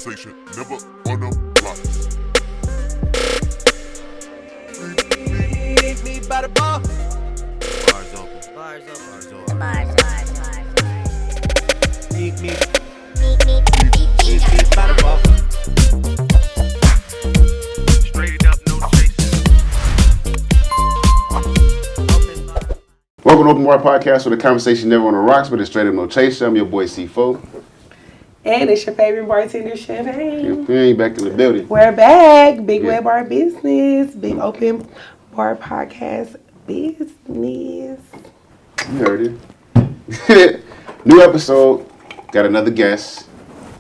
conversation, never on the block. Meet me by the bar. Bars open. Bars open. Bars open. Meet me by the bar. Straight up, no chasing. Welcome to Open Bar Podcast, where the conversation never on the rocks, but it's straight up no chaser. I'm your boy C4. And it's your favorite bartender, Champagne. We ain't back in the building. We're back. Big Web Bar Business. Big Open Bar Podcast Business. You heard it. New episode. Got another guest.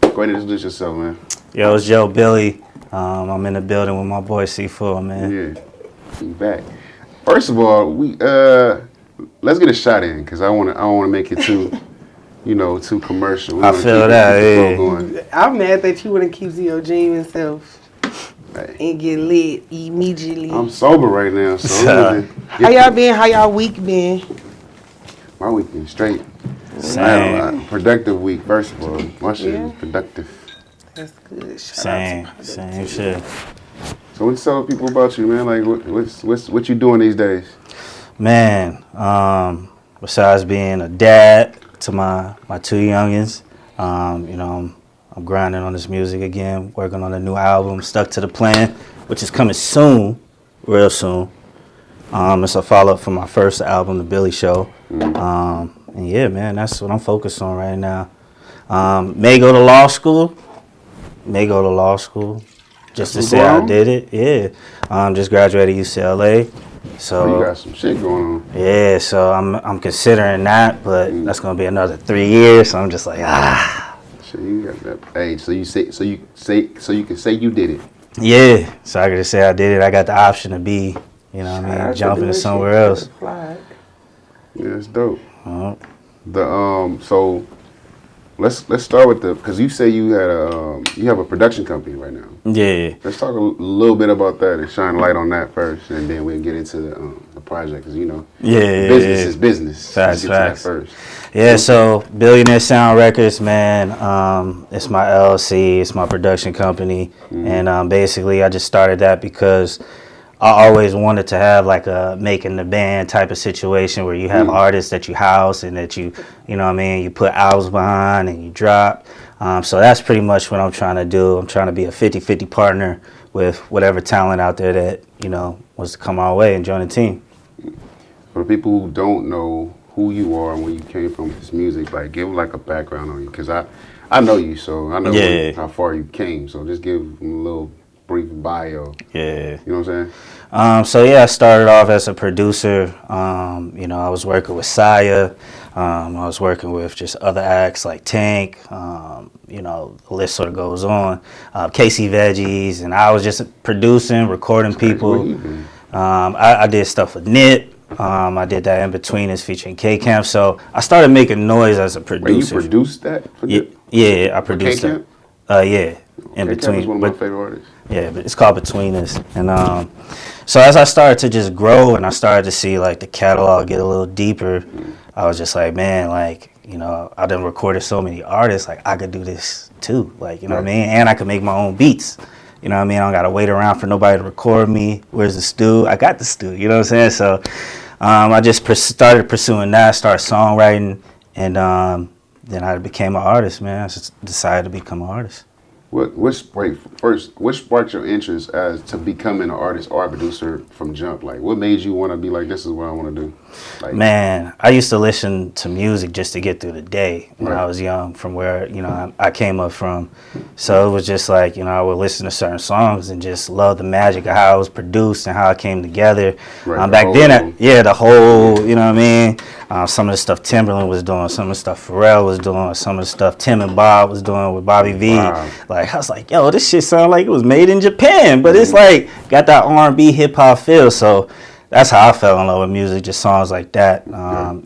Go ahead and introduce yourself, man. Yo, it's Joe Billy. I'm in the building with my boy C4, man. Yeah, you back. First of all, we let's get a shot in, because I don't want to make it too, too commercial. I feel that. Going. I'm mad that you wouldn't keep your genuine self and get lit immediately. I'm sober right now, so How y'all been? How y'all week been? my week been straight. Same. I had a productive week. First of all, my shit is productive. That's good. Shout Same out to shit. So what you tell people about you, man? Like what you doing these days? Man, besides being a dad to my two youngins, I'm grinding on this music again, working on a new album, Stuck to the Plan, which is coming soon, real soon. It's a follow-up from my first album, The Billy Show. And yeah, man, that's what I'm focused on right now. May go to law school, just to say I did it. Yeah, just graduated UCLA. So You got some shit going on. yeah, so I'm considering that, but that's gonna be another 3 years. So I'm just like Shit, you got that. Hey, so you can say you did it. yeah. So I could just say I did it. I got the option to be, Shout out to jumping doing to shit somewhere for else. the flag. Yeah, it's dope. Uh, So let's start with because you say you have a production company right now. Yeah. Let's talk a little bit about that and shine light on that first, and then we'll get into the project, because business is business. Facts, Let's get to that facts. first. Yeah, so Billionaire Sound Records, man, it's my LLC, it's my production company, and basically I just started that because I always wanted to have like a making the band type of situation where you have artists that you house and that you put albums behind and you drop. So that's pretty much what I'm trying to do. I'm trying to be a 50-50 partner with whatever talent out there that, wants to come our way and join the team. For the people who don't know who you are and where you came from with this music, like give like a background on you, because I know you, so I know how far you came. So just give them a little brief bio. Yeah. You know what I'm saying? I started off as a producer. I was working with Saya. I was working with just other acts like Tank. The list sort of goes on. Casey Veggies, and I was just producing, recording people. I did stuff with Nip. I did that In Between Us featuring K-Camp. So I started making noise as a producer. Wait, you produced that? Yeah, I produced it. Yeah, In K-Camp Between. is one of my favorite artists. Yeah, but it's called Between Us. And so as I started to just grow and I started to see like the catalog get a little deeper, I was just like, man, like, I done recorded so many artists, like I could do this too. Like, you know what I mean? And I could make my own beats. You know what I mean? I don't gotta wait around for nobody to record me. Where's the stew? I got the stew, you know what I'm saying? So I just started pursuing that, started songwriting, and then I became an artist, man. I just decided to become an artist. What sparked your interest as to becoming an artist or a producer from jump? Like, what made you want to be like, this is what I want to do? Like, man, I used to listen to music just to get through the day when I was young, from where, I came up from. So it was just like, I would listen to certain songs and just love the magic of how it was produced and how it came together. Back then, the whole, you know what I mean? Some of the stuff Timberland was doing, some of the stuff Pharrell was doing, some of the stuff Tim and Bob was doing with Bobby V. Wow. Like, I was like, yo, this shit sound like it was made in Japan, but it's like got that R&B hip hop feel. So that's how I fell in love with music, just songs like that.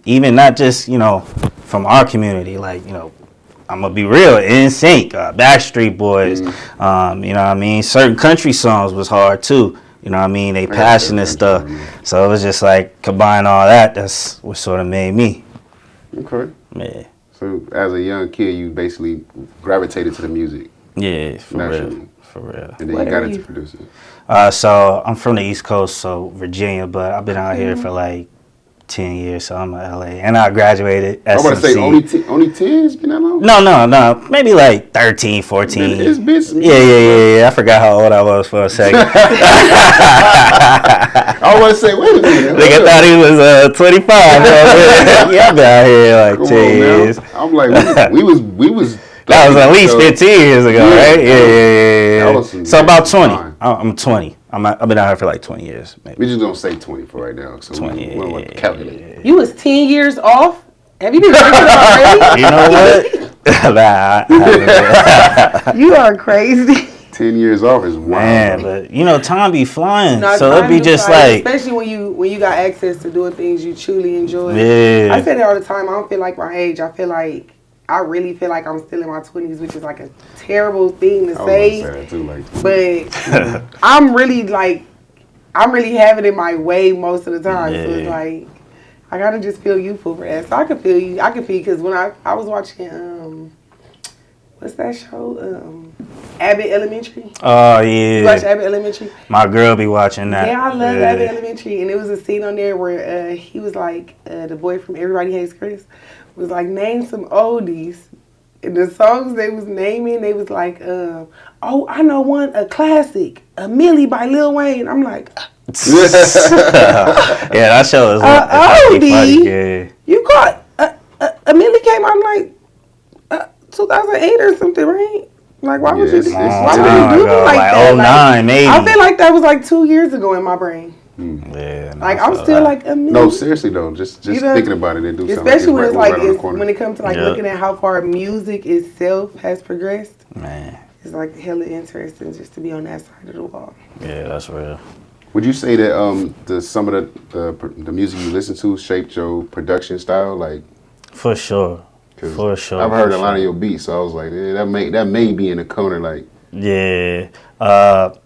Even not just, from our community, like, I'm gonna be real, NSYNC, Backstreet Boys, you know what I mean? Certain country songs was hard too. You know what I mean? They passionate stuff. So it was just like combine all that. That's what sort of made me. Okay. Yeah. So as a young kid, you basically gravitated to the music. Yeah, for naturally. real. For real. And then What you got are into you? producing. So I'm from the East Coast, so Virginia, but I've been out here for like 10 years, so I'm in LA. And I graduated I was about to say, SMC. only 10 has been that long? No. Maybe like 13, 14. It's been some Yeah. I forgot how old I was for a second. I was to say, wait a minute. Nigga thought he was 25. Yeah, I've been out here like Come 10 on, years. now. I'm like, we was. That was at least 15 years ago, right? Yeah. That was some So about good 20. time. I'm 20. I've been out here for like 20 years, maybe. We just gonna say 20 for right now. So 20, we don't want to calculate. You was 10 years off? Have you been drinking already? You know what? Nah, I haven't. You are crazy. 10 years off is wild. Man, but you know, time be flying. No, So it'd time be to just fly, like, especially when you got access to doing things you truly enjoy. yeah. I say that all the time. I don't feel like my age. I really feel like I'm still in my 20s, which is like a terrible thing to I was say. gonna say that too, like. But I'm really having it my way most of the time. So it's Yeah. like I gotta just feel youthful for that. So I can feel you. I can feel because when I was watching what's that show? Abbott Elementary. Oh You watch yeah. Abbott Elementary? My girl be watching that. Yeah, I love Abbott Elementary. And there was a scene on there where he was like, the boy from Everybody Hates Chris was like, name some oldies. And the songs they was naming, they was like, oh, I know one, a classic, a Millie by Lil Wayne. I'm like, Yeah, that show is oldie. funny. Yeah. you caught a Millie came out in like 2008 or something, right? Like, why would Yeah, you it's why long would time you do me ago, like like that? 09 maybe. I feel like that was like 2 years ago in my brain. Yeah, no, Like, I I'm feel still that. like a Millie. No, seriously though, just You know, thinking about it, it do sound Especially when like it's like right around the corner. when it comes to like Yeah. looking at how far music itself has progressed. Man, It's like hella interesting just to be on that side of the wall. yeah, that's real. Would you say that some of the music you listen to shaped your production style? Like, For sure. 'cause For sure. I've heard for a lot sure. of your beats, so I was like, yeah, that may be in the corner. Like, Yeah,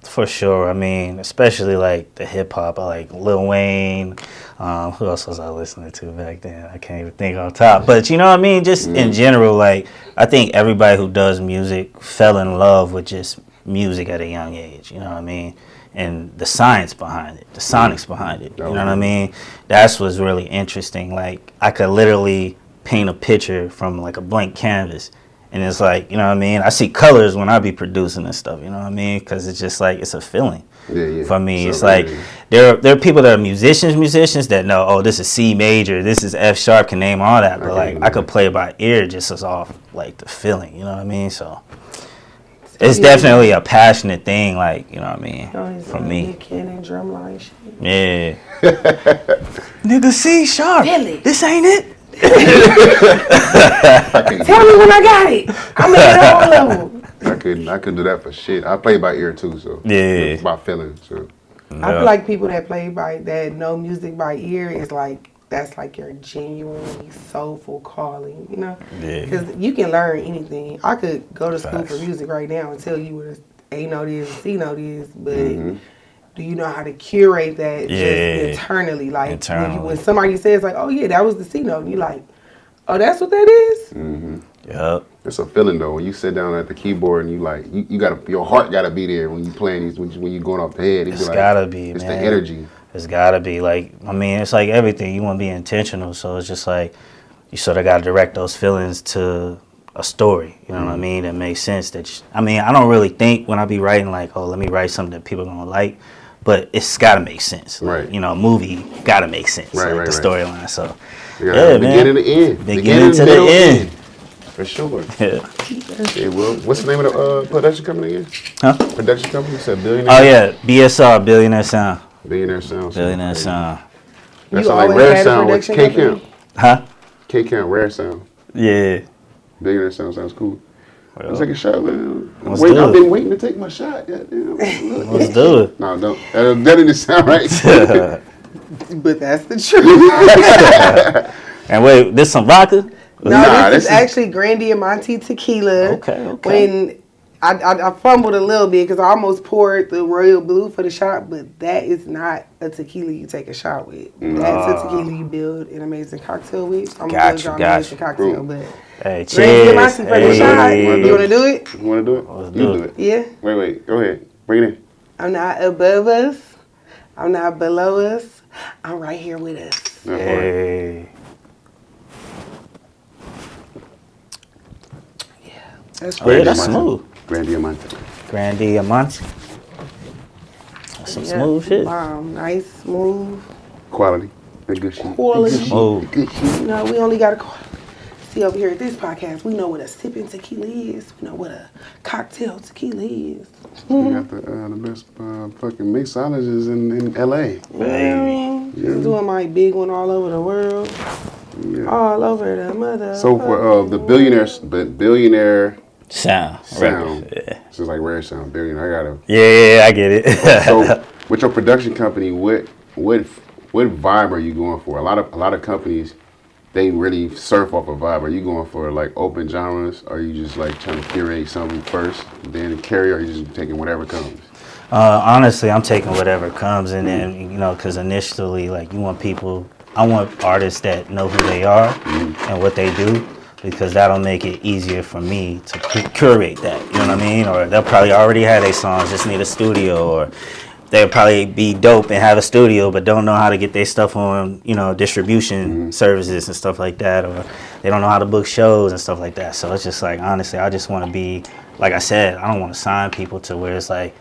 for sure. I mean, especially like the hip hop, I like Lil Wayne. Who else was I listening to back then? I can't even think on top. But you know what I mean? Just in general, like I think everybody who does music fell in love with just music at a young age. You know what I mean? And the science behind it, the sonics behind it. You know what I mean? That's what's really interesting. Like I could literally paint a picture from like a blank canvas. And it's like, you know what I mean? I see colors when I be producing and stuff, you know what I mean? Because it's just like, it's a feeling. yeah. For me, So, it's like, there are people that are musicians that know, oh, this is C major, this is F sharp, can name all that. But like, I could play by ear just as off, like, the feeling, you know what I mean? So, it's definitely a passionate thing, like, you know what I mean? For me. Cannon drumline shit. Yeah. Nigga, C sharp. Really? This ain't it? Tell me when I got it. I'm at all level. I could do that for shit. I play by ear too, so Yeah. it's by feeling. So I feel like people that know music by ear is like, that's like your genuinely soulful calling, you know? Yeah. Because you can learn anything. I could go to school Facts. for music right now and tell you what an A note is, a C note is, but do you know how to curate that just internally? Like when somebody says like, oh yeah, that was the C note, and you're like, oh, that's what that is? Yup. it's a feeling though when you sit down at the keyboard and you like you gotta, your heart gotta be there when you playing these, when you going off the head. It's gotta be, it's man. the energy. It's gotta be. Like, I mean, it's like everything. You want to be intentional, so it's just like you sort of gotta direct those feelings to a story. You know what I mean? That makes sense. I mean, I don't really think when I be writing like, oh, let me write something that people gonna like, but it's gotta make sense. Like, Right. you know, a movie gotta make sense. Right, like right, the right. storyline. So You gotta yeah, begin man. and the end. Beginning to the middle, end. For sure. Yeah. Hey, well, what's the name of the production company again? Huh? Production company? You said Billionaire? Oh yeah, BSR, Billionaire Sound. Billionaire Sound. Billionaire Sound. That You sound like always Rare had a Sound with production K-Count. Huh? K-Count, Rare Sound. Yeah. Billionaire Sound sounds cool. Well, Let's take a shot, man. Let's do I've it. been waiting to take my shot. Goddamn. Look. Let's do it. No, don't. That didn't sound right. But that's the truth. And wait, this some vodka? No, Nah, this this is is- actually Grandiamonte tequila. Okay. When I fumbled a little bit because I almost poured the royal blue for the shot, but that is not a tequila you take a shot with. That's a tequila you build an amazing cocktail with. I'm gonna build y'all an amazing cocktail, but Hey, ready to get my cheers. for the shot? You wanna do it? You want to do it? Let's You do do it. it. Yeah. Wait. Go ahead. Bring it in. I'm not above us. I'm not below us. I'm right here with us. That's right. Hey. That's Oh, yeah, right. that's smooth. Grand Diamante. Grand Diamante. That's some smooth shit. Nice, smooth, Quality. That good shit. quality. Smooth. Good shit. You know, we only got to see over here at this podcast. We know what a sipping tequila is. We know what a cocktail tequila is. We got the best fucking mixologists in LA. You know what I mean? Just doing my big one all over the world. Yeah. All over the mother. So for the Billionaire Sound. Sound. Records. Yeah. This is like rare sound. Billionaire. I gotta. Yeah, I get it. So with your production company, what vibe are you going for? A lot of companies, they really surf off a vibe. Are you going for like open genres? Or are you just like trying to curate something first, then carry, or are you just taking whatever comes? Honestly, I'm taking whatever comes, and then because initially, like I want artists that know who they are and what they do, because that'll make it easier for me to curate that. You know what I mean? Or they'll probably already have their songs, just need a studio, or they'll probably be dope and have a studio, but don't know how to get their stuff on, distribution services and stuff like that, or they don't know how to book shows and stuff like that. So it's just like, honestly, I just want to be, like I said, I don't want to sign people to where it's like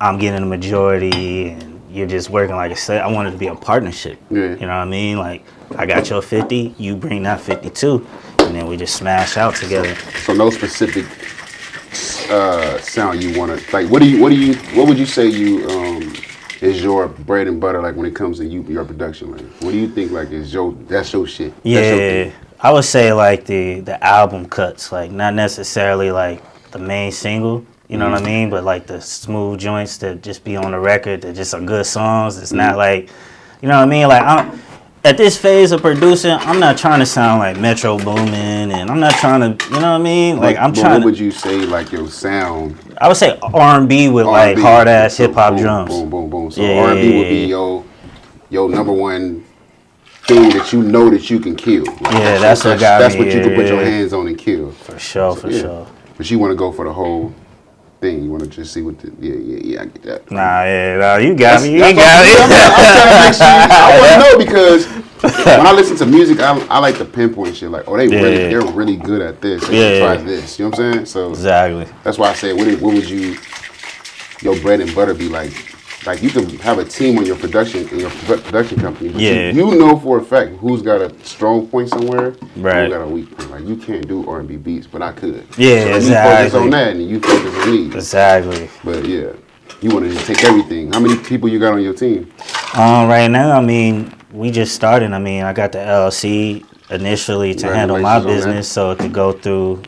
I'm getting the majority and you're just working. Like I said, I want it to be a partnership. Yeah. You know what I mean? Like, I got your 50, you bring that 50 too, and then we just smash out together. So no specific sound you want to like. What would you say is your bread and butter, like when it comes to your production? Like, what do you think like that's your shit? Yeah, That's your thing. I would say like the album cuts, like not necessarily like the main single. You know what I mean? But like the smooth joints that just be on the record, that just are good songs. It's not like, you know what I mean? Like at this phase of producing, I'm not trying to sound like Metro Boomin, and I'm not trying to, you know what I mean? Like I'm trying. What would you say like your sound? I would say R&B with like R&B, hard ass so hip hop boom, drums. Boom, boom, boom. So Yeah. R&B would be your number one thing that you know that you can kill. Like, Yeah, that's what got That's me, what you can put your yeah. hands on and kill. For sure, for Yeah. sure. But you want to go for the whole thing. You want to just see what the I get that. Nah, you got me. You That's got what me. I'm trying to make sure. I want to know because when I listen to music, I like to pinpoint shit. Like, oh, they're really good at this. They should try this. You know what I'm saying? So Exactly. that's why I said, what would your bread and butter be like? Like you can have a team on your production production company, but Yeah. you know for a fact who's got a strong point somewhere, Right. who got a weak point. Like you can't do R&B beats, but I could. Yeah, so exactly. You focus on that, and you focus on these. Exactly. But yeah, you want to just take everything. How many people you got on your team? Right now, I mean, we just started. I mean, I got the LLC initially to handle my Congratulations on that. business, so it could go through,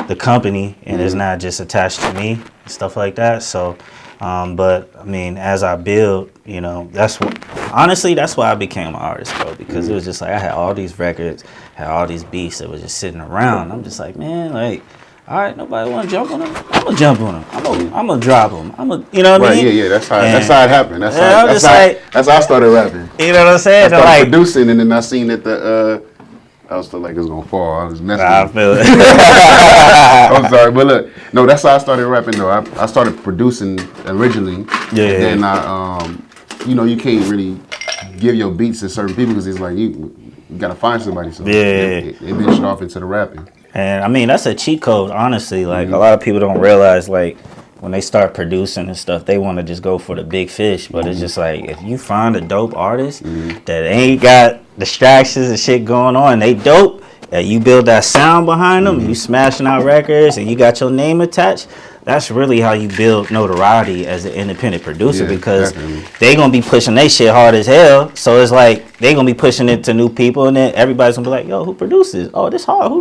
the company, and it's not just attached to me and stuff like that. So, but I mean, as I build, that's why I became an artist, bro. Because it was just like I had all these records, had all these beats that was just sitting around. I'm just like, man, like, all right, nobody want to jump on them. I'm gonna jump on them. I'm gonna drop them. You know what I mean? Right, yeah. That's how it happened. That's how I started rapping. You know what I'm saying? I started Like, producing, and then I seen that I was still like it was gonna fall. I was messing. I with it. feel it. I'm sorry, but look, no, that's how I started rapping though. I started producing originally. Yeah. And then I, you can't really give your beats to certain people because it's like you gotta find somebody. So it ventured off into the rapping. And I mean, that's a cheat code, honestly. Like, a lot of people don't realize, like, when they start producing and stuff, they want to just go for the big fish. But it's just like, if you find a dope artist that ain't got distractions and shit going on, they dope, that you build that sound behind them, you smashing out records, and you got your name attached, that's really how you build notoriety as an independent producer, because they gonna be pushing their shit hard as hell. So it's like they gonna be pushing it to new people, and then everybody's gonna be like, "Yo, who produces? Oh, this hard."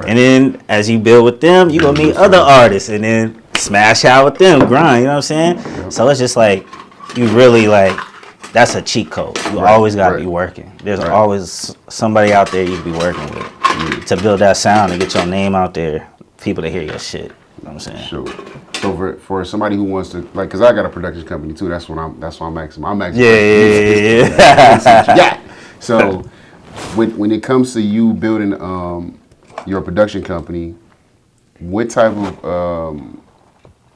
And then as you build with them, you gonna meet other artists, and then smash out with them, grind. You know what I'm saying? So it's just like you really like. That's a cheat code. You always gotta be working. There's always somebody out there you be working with to build that sound and get your name out there. People to hear your shit. know what I'm saying? Sure. So for somebody who wants to, like, cause I got a production company too. That's why I'm asking. I'm asking. Yeah. So when it comes to you building your production company, what type of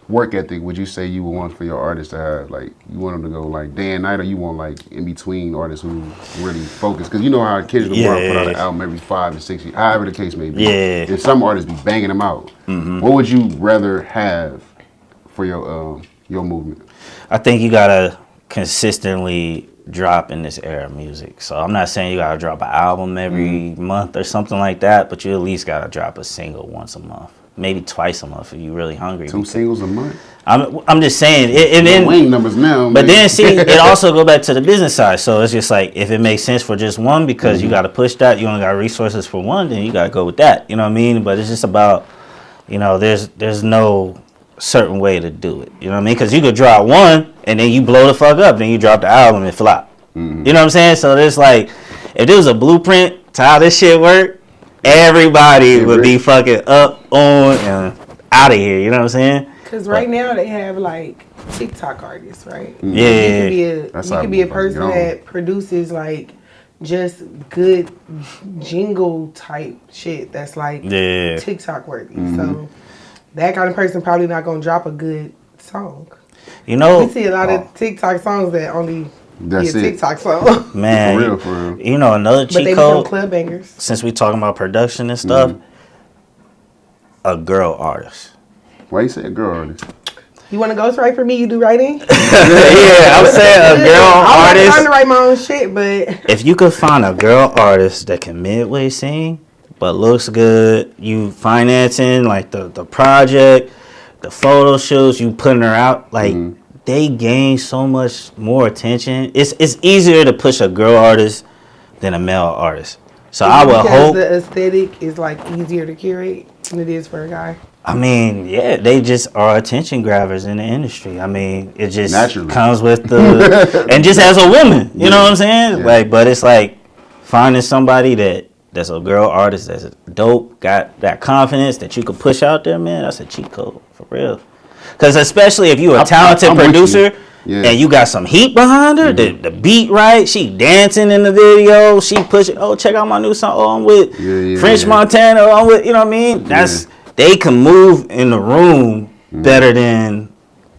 work ethic would you say you would want for your artists to have? Like, you want them to go like day and night, or you want like in between artists who really focus? Because you know how Kendrick Lamar put out an album every 5 to 6 years, however the case may be. Yeah. And some artists be banging them out. What would you rather have for your movement? I think you gotta consistently drop in this era of music. So I'm not saying you gotta drop an album every month or something like that, but you at least gotta drop a single once a month, maybe twice a month if you're really hungry. 2 singles a month? I'm just saying, and then Wayne numbers now. But then see, it also go back to the business side. So it's just like, if it makes sense for just one, because you got to push that, you only got resources for one, then you got to go with that. You know what I mean? But it's just about, there's no certain way to do it. You know what I mean? Because you could drop one and then you blow the fuck up, then you drop the album and flop. You know what I'm saying? So there's like, if there was a blueprint to how this shit work, everybody would be fucking up, on, and out of here. You know what I'm saying? Because right now they have like TikTok artists, right? Yeah. You could be a person that produces like just good jingle type shit that's like TikTok worthy. So that kind of person probably not gonna drop a good song. We see a lot of TikTok songs that only be a TikTok song. Man, for real. Another cheat but they code. become club bangers. Since we talking about production and stuff, a girl artist. Why you say a girl artist? You want to ghostwrite for me? You do writing? Yeah, I'm saying a girl artist. I'm trying to write my own shit, but if you could find a girl artist that can midway sing, but looks good, you financing like the project, the photo shoots, you putting her out, like they gain so much more attention. It's easier to push a girl artist than a male artist. So I would hope the aesthetic is like easier to curate than it is for a guy. I mean, yeah, they just are attention grabbers in the industry. I mean, it just Naturally. comes with the, and just as a woman, you know what I'm saying? Yeah. Like, but it's like finding somebody that's a girl artist that's dope, got that confidence that you could push out there, man. That's a cheat code for real. Because especially if you're a talented I'm with producer you. and you got some heat behind her, the beat right, she dancing in the video, she pushing. Oh, check out my new song. Oh, I'm with French Montana. Oh, I'm with, you know what I mean? That's. They can move in the room better than,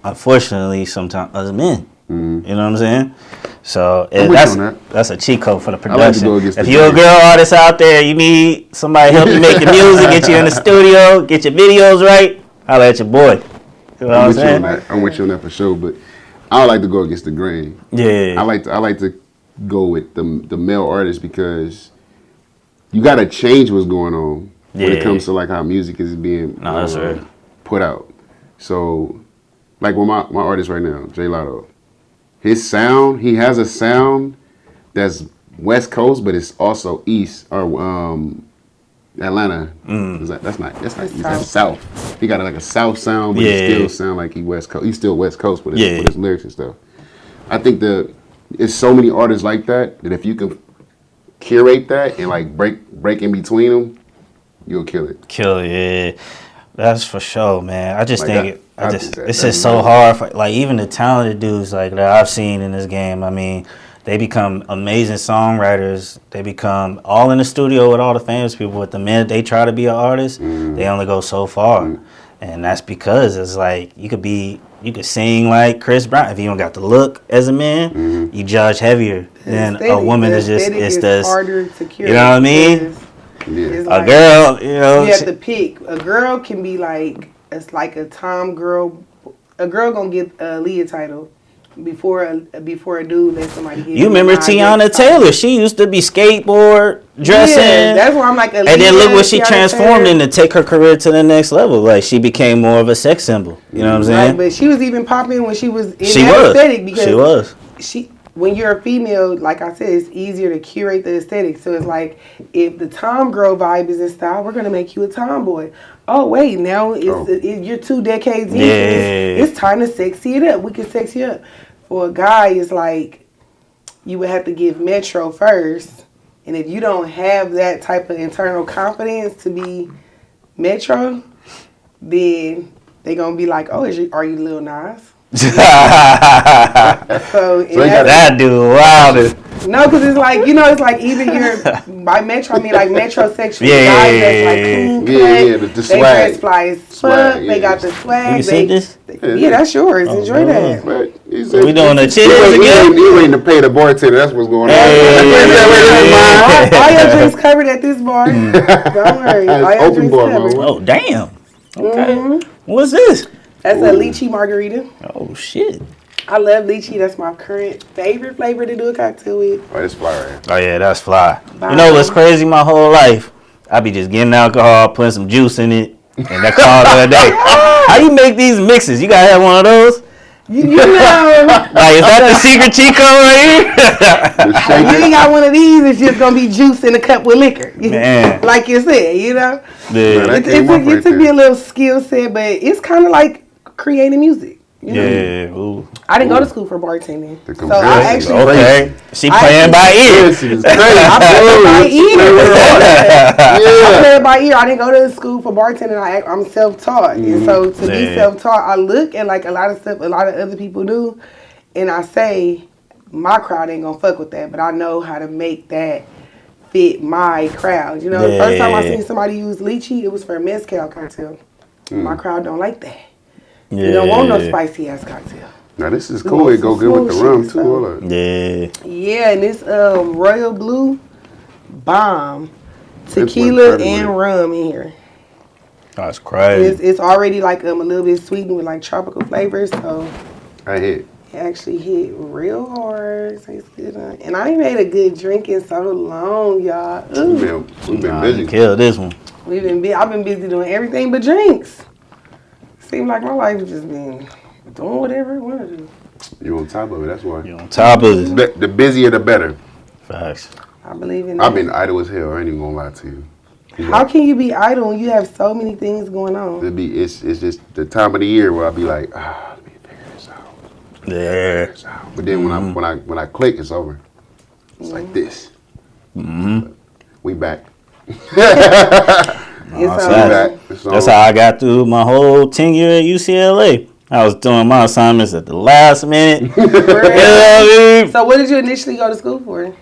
unfortunately, sometimes us men. You know what I'm saying? So that's a cheat code for the production. If you're a girl artist out there, you need somebody to help you make your music, get you in the studio, get your videos right, holla at your boy. You know what I'm saying? I'm with you on that for sure, but I don't like to go against the grain. Yeah. I like to go with the male artists because you got to change what's going on. When it comes to like how music is being put out. So like with my artist right now, J Lotto, his sound, he has a sound that's West Coast, but it's also East or Atlanta. That's South. He got like a South sound, but he still sound like he West Coast. He's still West Coast with his lyrics and stuff. I think it's so many artists like that if you can curate that and like break in between them, you'll kill it. Yeah. That's for sure, man. I just think it's just so hard for like even the talented dudes like that I've seen in this game. I mean, they become amazing songwriters. They become all in the studio with all the famous people. But the minute they try to be an artist, they only go so far. And that's because it's like you could sing like Chris Brown. If you don't got the look as a man, you judge heavier than a woman is just harder to curate. You know what I mean? Yeah. A girl, you have to pick. A girl can be like, it's like a Tom girl. A girl gonna get a Leah title before a dude let somebody get. You remember Tiana Taylor? She used to be skateboard dressing. Yeah, that's why I'm like. And then look what she transformed into, take her career to the next level. Like she became more of a sex symbol. You know what I'm saying? Right, but she was even popping when she was in that aesthetic because she was. When you're a female, like I said, it's easier to curate the aesthetic. So it's like, if the tom girl vibe is in style, we're going to make you a tomboy. Oh, wait, now you're 2 decades in. It's time to sexy it up. We can sexy it up. For a guy, it's like, you would have to give Metro first. And if you don't have that type of internal confidence to be Metro, then they gonna be like, oh, are you Lil Nas? So that dude wild. No, because it's like, it's like either you're by metro, I mean like metrosexual guys that's like clean cut, the they swag. dress fly as fuck, they got the swag. You see this? Yeah, that's yours. Enjoy that. But We doing the chitties again? You waiting to pay the bartender. That's what's going on. All your drinks covered at this bar. Don't worry. All your Open drinks bar, covered. man. Oh, damn. Okay. What's this? That's a lychee margarita. Oh, shit. I love lychee. That's my current favorite flavor to do a cocktail with. Oh, it's fly right. Oh, yeah, that's fly. Bye. You know what's crazy? My whole life, I be just getting alcohol, putting some juice in it, and that call the other day. How you make these mixes? You gotta have one of those? You know. Like, is that the secret cheat code right You ain't got one of these. It's just going to be juice in a cup with liquor. Man. Like you said, here? Yeah. It took me a little skill set, but it's kind of like creating music. You know? Yeah. Ooh. I didn't go to school for bartending. The So I comparison. actually... Okay. She playing by ear. This is crazy. I played by ear. I played by ear. I didn't go to school for bartending. I'm self-taught. And so to be self-taught, I look at like a lot of stuff a lot of other people do. And I say, my crowd ain't going to fuck with that. But I know how to make that fit my crowd. You know, the first time I seen somebody use lychee, it was for a mezcal cocktail. My crowd don't like that. Yeah. You don't want no spicy ass cocktail. Now this is cool. It go good with the rum too. Hold up. Yeah. Yeah, and this Royal Blue bomb tequila and rum in here. That's crazy. It's already like a little bit sweetened with like tropical flavors, so I hit. it actually hit real hard. Tastes good, and I ain't made a good drink in so long, y'all. Ooh. We've been busy. Kill this one. I've been busy doing everything but drinks. Seems like my life has just been doing whatever I want to do. You on top of it. That's why. You on top of it. The busier, the better. Facts. I believe in that. I've been idle as hell. I ain't even gonna lie to you. How can you be idle when you have so many things going on? It's just the time of the year where I'll be like, let me figure this out. Yeah. But then when I click, it's over. It's like this. We back. That's how I got through my whole tenure at UCLA. I was doing my assignments at the last minute. You know what I mean? So what did you initially go to school for?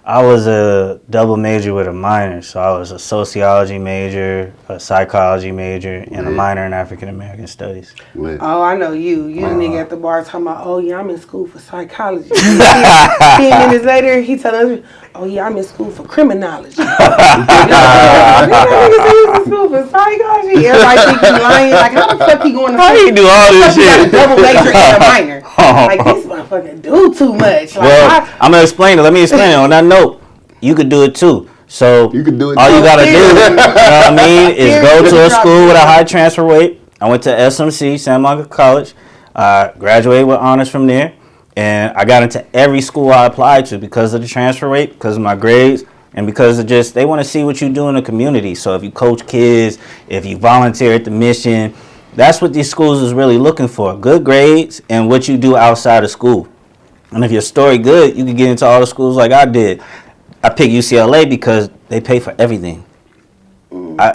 I was a double major with a minor. So I was a sociology major, a psychology major, and a minor in African American studies. Lit. Oh, I know you. You the nigga at the bar talking about, oh yeah, I'm in school for psychology. 10 minutes later, he telling us, oh yeah, I'm in school for criminology. This nigga say he's in school for psychology. Everybody think he's lying. Like, how the fuck he going to school? How you do all this He got a shit? double major and a minor. Like, this motherfucker do too much. Like, Well, I'm gonna explain it. Let me explain it. On that note, you could do it too. So You could do it all too. you gotta do, you know what I mean, is go to a school with a high transfer rate. I went to SMC, Santa Monica College. Graduated with honors from there, and I got into every school I applied to because of the transfer rate, because of my grades, and because of just they want to see what you do in the community. So if you coach kids, if you volunteer at the mission, that's what these schools is really looking for: good grades and what you do outside of school. And if your story good, you can get into all the schools like I did. I picked UCLA because they pay for everything.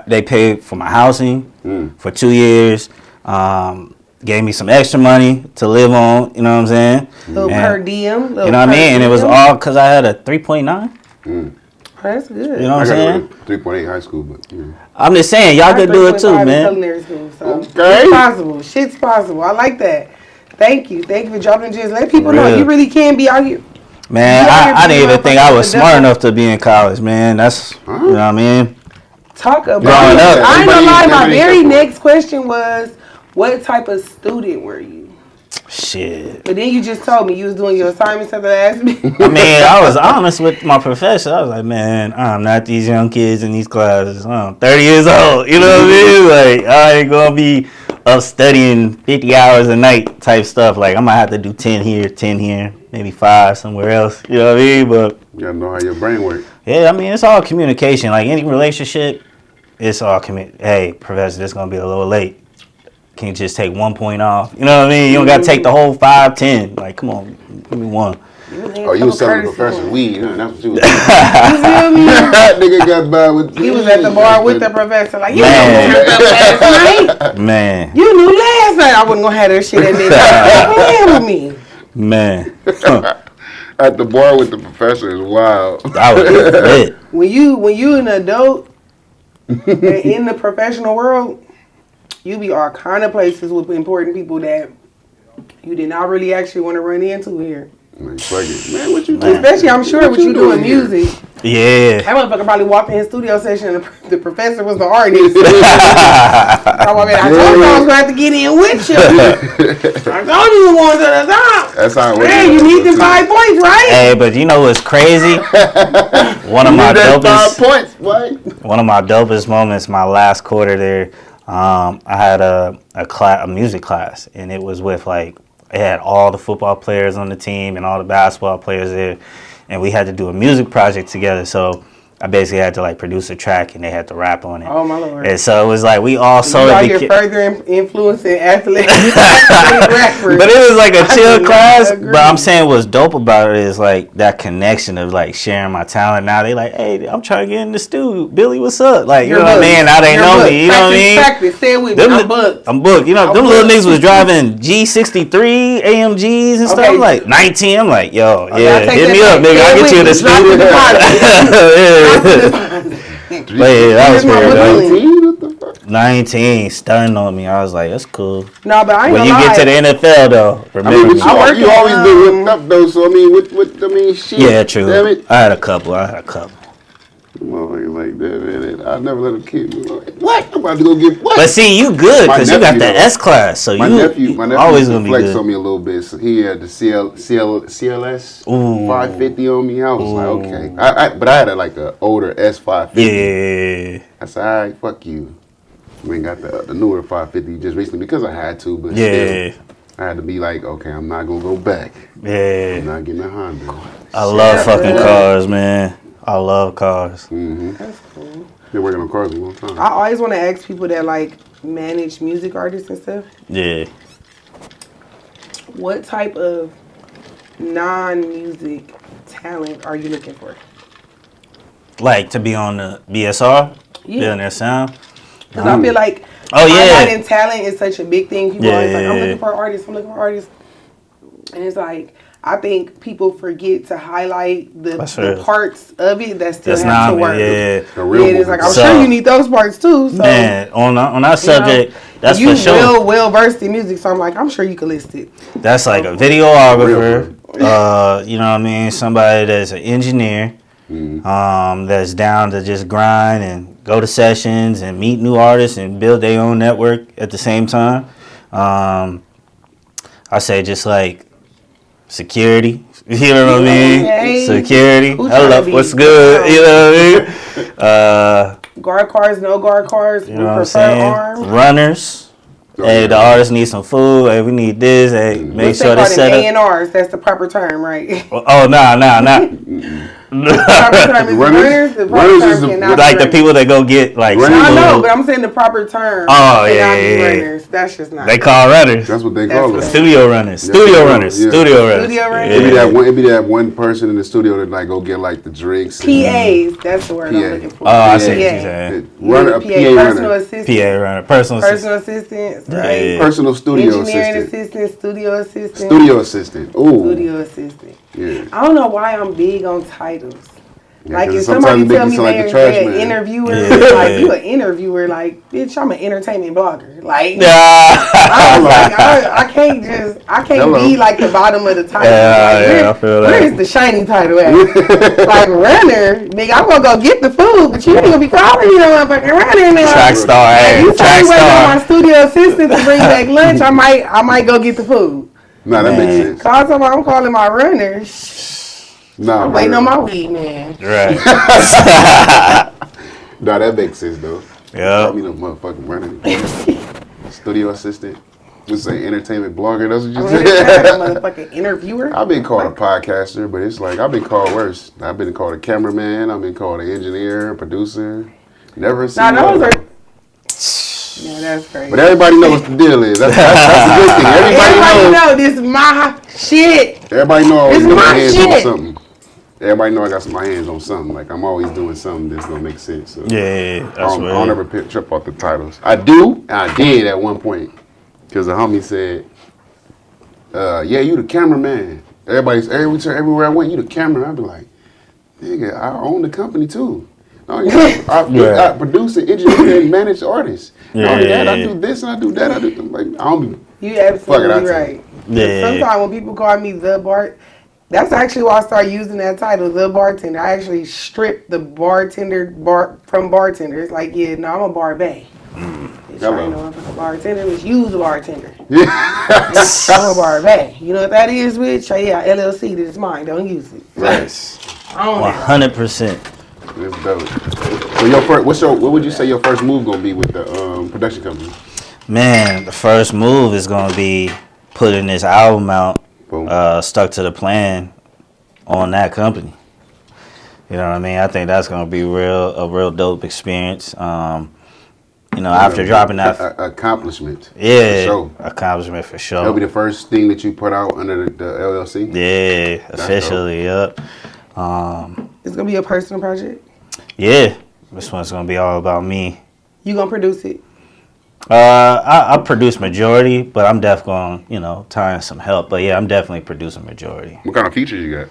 They paid for my housing for 2 years. Gave me some extra money to live on. You know what I'm saying? Little per diem. You know what I mean? And it was all because I had a 3.9. Oh, that's good. You know what I'm saying? 3.8 high school, but I'm just saying, y'all could do it too, man. Culinary school, so Okay. It's possible. Shit's possible. I like that. Thank you. Thank you for dropping the gems. Let people know you really can be out here. Man, Yeah, I didn't even think I was motherfucker, smart that's- enough to be in college, man. That's, you know what I mean? Talk about Growing it. up, I ain't gonna lie, my everybody very except for- next question was, what type of student were you? Shit. But then you just told me you was doing your assignments at the last minute. I mean, I was honest with my professor. I was like, man, I'm not these young kids in these classes. I'm 30 years old. You know what I mean? Like, I ain't gonna be up studying 50 hours a night type stuff. Like, I might have to do 10 here, maybe 5 somewhere else. You know what I mean? But you gotta know how your brain works. yeah, I mean, it's all communication. Like any relationship, it's all hey, professor, this gonna be a little late. Can't just take 1 point off. You know what I mean? You don't gotta take the whole 5, 10. Like, come on, give me 1. Oh, you was selling the professor weed, huh? That's what you was doing. You feel me? That nigga got by with He was at the bar with the professor, like, you knew Man. last night. Man, You knew last night I wasn't gonna have that shit at midnight. Playing with me. man. At the bar with the professor is wild. I was lit. When you an adult and in the professional world, you be all kind of places with important people that you did not really actually want to run into here. Man, fuck it. Man, what you Man. Especially, I'm sure, with you doing music. Yeah. That motherfucker probably walked in his studio session and the professor was the artist. I told you I was going to have to get in with you. I told you going to the top. That's how it works. Hey, you need them 5 points, right? Hey, but you know what's crazy? One of my That's 5 dopest, points, boy. one of my dopest moments, my last quarter there. I had a music class, and it was with it had all the football players on the team and all the basketball players there, and we had to do a music project together. So I basically had to produce a track, and they had to rap on it. Oh my Lord! And so it was we all sort of you're further influencing athletic rappers. But it was a chill class. Agree. But I'm saying what's dope about it is that connection of sharing my talent. Now they hey, I'm trying to get in the studio. Billy, what's up? You know what I mean? Now they know me. You know what I mean? Practice. Say it with me. I'm booked. I'm booked. You know, them little niggas was driving G63 AMGs and stuff. I'm 19. I'm yo, yeah, hit me up, nigga. I'll get you in the studio. But yeah, that was fair, though. 19, stunning on me. I was that's cool. No, but I ain't when you gonna get lie. to the NFL, though, remember me. You always been whipped up, though, so shit. Yeah, true. Damn it. I had a couple. Motherfuckers like that, man. I never let a kid be what? I'm about to go get what? But see, you good because you got the though. S class, so my you nephew always used to gonna be flex good. on me a little bit. So he had the CLS 550 on me. I was okay. But I had a older S550. Yeah. I said, all right, fuck you. We ain't got the newer 550 just recently because I had to, but Yeah. still, I had to be okay, I'm not gonna go back. Yeah. I'm not getting a Honda. I love fucking cars, man. I love cars. Mm-hmm. That's cool. Been working on cars a long time. I always want to ask people that manage music artists and stuff. Yeah. What type of non-music talent are you looking for? To be on the BSR, Yeah. Billionaire Sound. Because I feel highlighting talent is such a big thing. People always I'm looking for artists. And it's I think people forget to highlight the parts of it that still have to work. Yeah. It's I'm sure you need those parts too. So, man, on our subject, that's you for sure. well versed in music, so I'm sure you could list it. That's a videographer. You know what I mean? Somebody that's an engineer. That's down to just grind and go to sessions and meet new artists and build their own network at the same time. I say just security. You know what I mean? Okay. Security. Hello, what's good? You know what I mean? Guard cars, no guard cars. You know what I'm saying? Runners. Hey, the artist needs some food. Hey, we need this. Hey, make sure they set up. A&Rs, that's the proper term, right? Oh, nah. The proper term is runners. The proper term cannot be the people that go get I know, but I'm saying the proper term. Oh, yeah. Runners. That's just not. They call runners. That's what they call them. Studio runners. Studio runners. It'd be that one person in the studio that go get the drinks. PAs. That's the word I'm looking for. Oh, I see what you're saying. Runner, personal assistant. PA runner. Personal assistant. Right. Personal studio Engineering assistant. studio assistant. Studio assistant. Ooh. Studio assistant. Yeah. I don't know why I'm big on titles. Yeah, if sometimes somebody tell me they're man. an interviewer, you an interviewer, bitch, I'm an entertainment blogger. I can't be the bottom of the title. I feel that. Where is the shiny title at? Runner, nigga, I'm gonna go get the food, but you ain't gonna be calling me no motherfucking runner now. Track star, hey, you track star. My studio assistant to bring back lunch, I might go get the food. Nah, that makes sense. I'm calling my runner. Nah, I'm waiting on my weed, man. Right. Nah, that makes sense though. Yeah. I mean, a motherfucking running. Studio assistant. Let's say entertainment blogger. That's what you said. Motherfucking interviewer. I've been called a podcaster, but it's I've been called worse. I've been called a cameraman. I've been called an engineer, producer. Never seen. Now those are. Yeah, that's crazy. But everybody knows what the deal is. That's a good thing. Everybody know this is my shit. Everybody know I always This is got my my hands shit. on something. Everybody know I got my hands on something. Like I'm always doing something that's gonna make sense. So Yeah, I that's don't ever right. trip off the titles. I do, and I did at one point. Because the homie said, yeah, you the cameraman. Everywhere I went, you the camera. I'd be like, nigga, I own the company too. No, I produce and engineer and manage artists. Not only that, I do this and I do that. I'm like, I don't be. You absolutely Fuck it, I right. Yeah. Sometimes when people call me the bar, that's actually why I started using that title, the bartender. I actually stripped the bartender from bartender. It's like, yeah, no, I'm a bar bae. Bitch, I ain't no motherfucking bartender. Bitch, you's a bartender. Bitch, I'm a bar bae. You know what that is, bitch? Yeah, LLC. This is mine. Don't use it. Right. I own it. 100%. That's dope. So your first, what would you say your first move gonna be with the production company? Man, the first move is gonna be putting this album out, Boom. stuck to the plan on that company. You know what I mean? I think that's gonna be a real dope experience. After dropping that accomplishment. Yeah, For sure. accomplishment for sure. That'll be the first thing that you put out under the LLC. Yeah, officially, yep. It's going to be a personal project. Yeah, this one's gonna be all about me. You going to produce it? I produce majority, but I'm definitely gonna, tie in some help. But yeah, I'm definitely producing majority. What kind of features you got?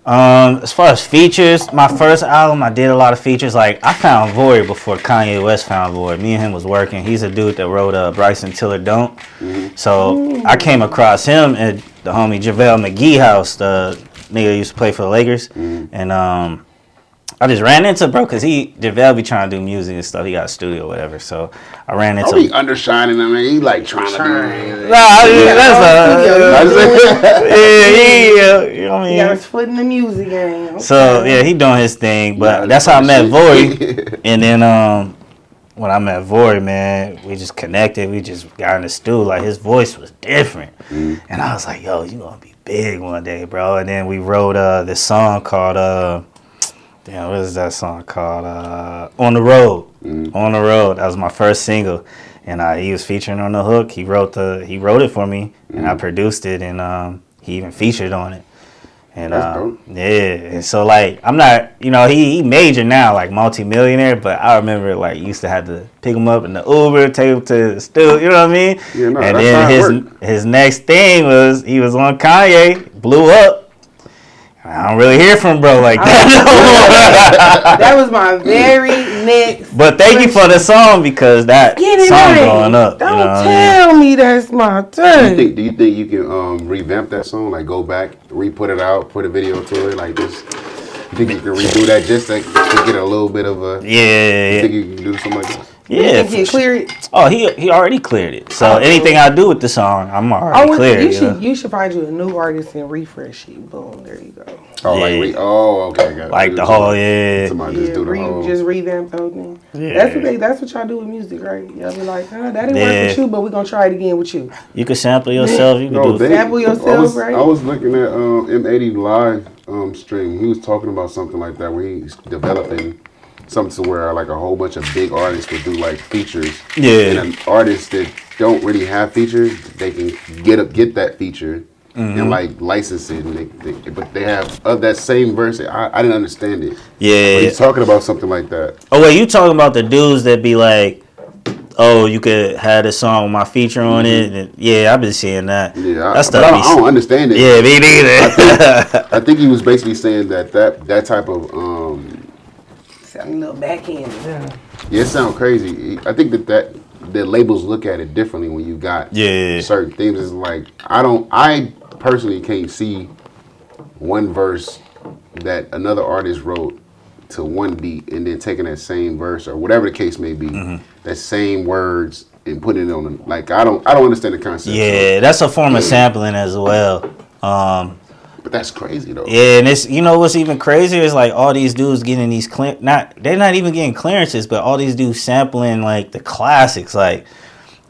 As far as features, my first album, I did a lot of features. Like, I found Vory before Kanye West found Vory. Me and him was working. He's a dude that wrote Bryson Tiller Don't. Mm-hmm. So I came across him at the homie JaVale McGee house, the nigga that used to play for the Lakers. Mm-hmm. And I just ran into bro because JaVale be trying to do music and stuff. He got a studio or whatever. So I ran into him. He undershining him, man. He like trying to do you know what I mean? He got split in the music game. Okay. So yeah, he doing his thing. But that's how I met Vory. And then when I met Vory, man, we just connected. We just got in the stew. Like, his voice was different. Mm. And I was like, yo, you gonna be big one day, bro. And then we wrote this song called what is that song called? On the Road. Mm. On the Road. That was my first single, and he was featuring on the hook. He wrote it for me, and I produced it, and he even featured on it. And and so like I'm not, he major now, like multi-millionaire, but I remember like used to have to pick him up in the Uber, take him to the studio. You know what I mean? Yeah, no, and then his next thing was he was on Kanye, blew up. I don't really hear from bro like that. That was my very next. But thank you for the song, because that song going up. Don't tell me that's my turn. Do you think you can revamp that song? Like go back, re-put it out, put a video to it, like this? You think you can redo that just to get a little bit of a? Yeah. You think you can do something like that? Yeah, he cleared it. Oh, he already cleared it. So anything I do with the song, I'm already cleared. You should find you a new artist and refresh it. Boom, there you go. Oh, yeah. Okay, got it. Like the whole Somebody just do the whole. Just revamp the whole thing. Yeah. That's what y'all do with music, right? Y'all be like, that didn't work with you, but we're gonna try it again with you. You can sample yourself. You can sample yourself, right? I was looking at M80 live stream. He was talking about something like that where he's developing something to where like a whole bunch of big artists would do like features. Yeah. And an artist that don't really have features, they can get that feature and like license it. And but they have that same verse. I didn't understand it. Yeah. But he's talking about something like that. Oh wait, you talking about the dudes that be like, oh, you could have this song with my feature on it? And, yeah, I've been seeing that. Yeah, I don't understand it. Yeah, me neither. I think he was basically saying that type of sound a little backhand. Yeah, it sounds crazy. I think that the labels look at it differently when you got certain things. It's like I personally can't see one verse that another artist wrote to one beat and then taking that same verse or whatever the case may be, that same words and putting it on them. Like I don't understand the concept. Yeah, that's a form of sampling as well. But that's crazy though. Yeah, and it's what's even crazier is like all these dudes getting these they're not even getting clearances, but all these dudes sampling like the classics, like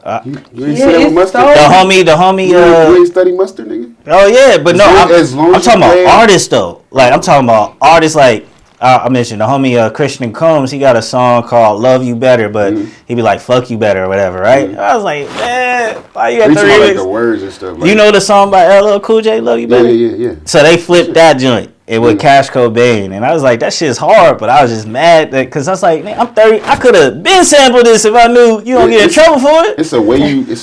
you ain't see that with Mustard? The homie you ain't study Mustard, nigga? Oh yeah, but I'm talking about artists though. Like I'm talking about artists like I mentioned the homie Christian Combs. He got a song called "Love You Better," but he be like "fuck you better" or whatever, right? I was like, man, why you got the like remix? the words and stuff. Like, You know the song by LL Cool J, "Love You Better"? Yeah. So they flipped that joint. It with Cash Cobain, and I was like, that shit's hard, but I was just mad that because I was like, man, I'm 30. I could have been sampled this if I knew you don't get in trouble for it. It's a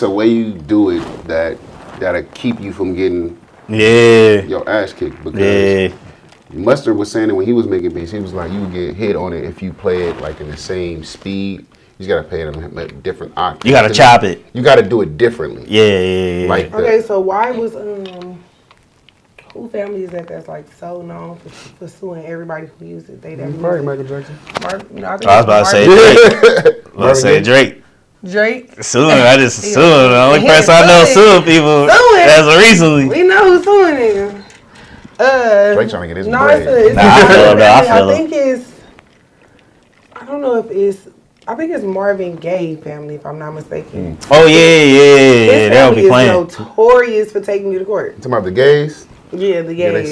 way you do it that'll keep you from getting your ass kicked. Because Mustard was saying that when he was making beats, he was like, you would get hit on it if you play it like in the same speed. You just gotta play it in a different octave. You gotta chop it. You gotta do it differently. Yeah. Like okay, so why was who family is that's like so known for suing everybody who uses it? They that Probably Michael Jackson. I I was about to say Drake. I was about to say Drake. Drake. Suing, I just suing. The only person I know suing people as of recently. We know who's suing him. Drake trying to get his no, bread. it's I think it's. I don't know if it's. I think it's Marvin Gaye family, if I'm not mistaken. Oh yeah. His They don't be family playing. is notorious for taking you to court. Talking about the gays? Yeah, the gays. Yeah, they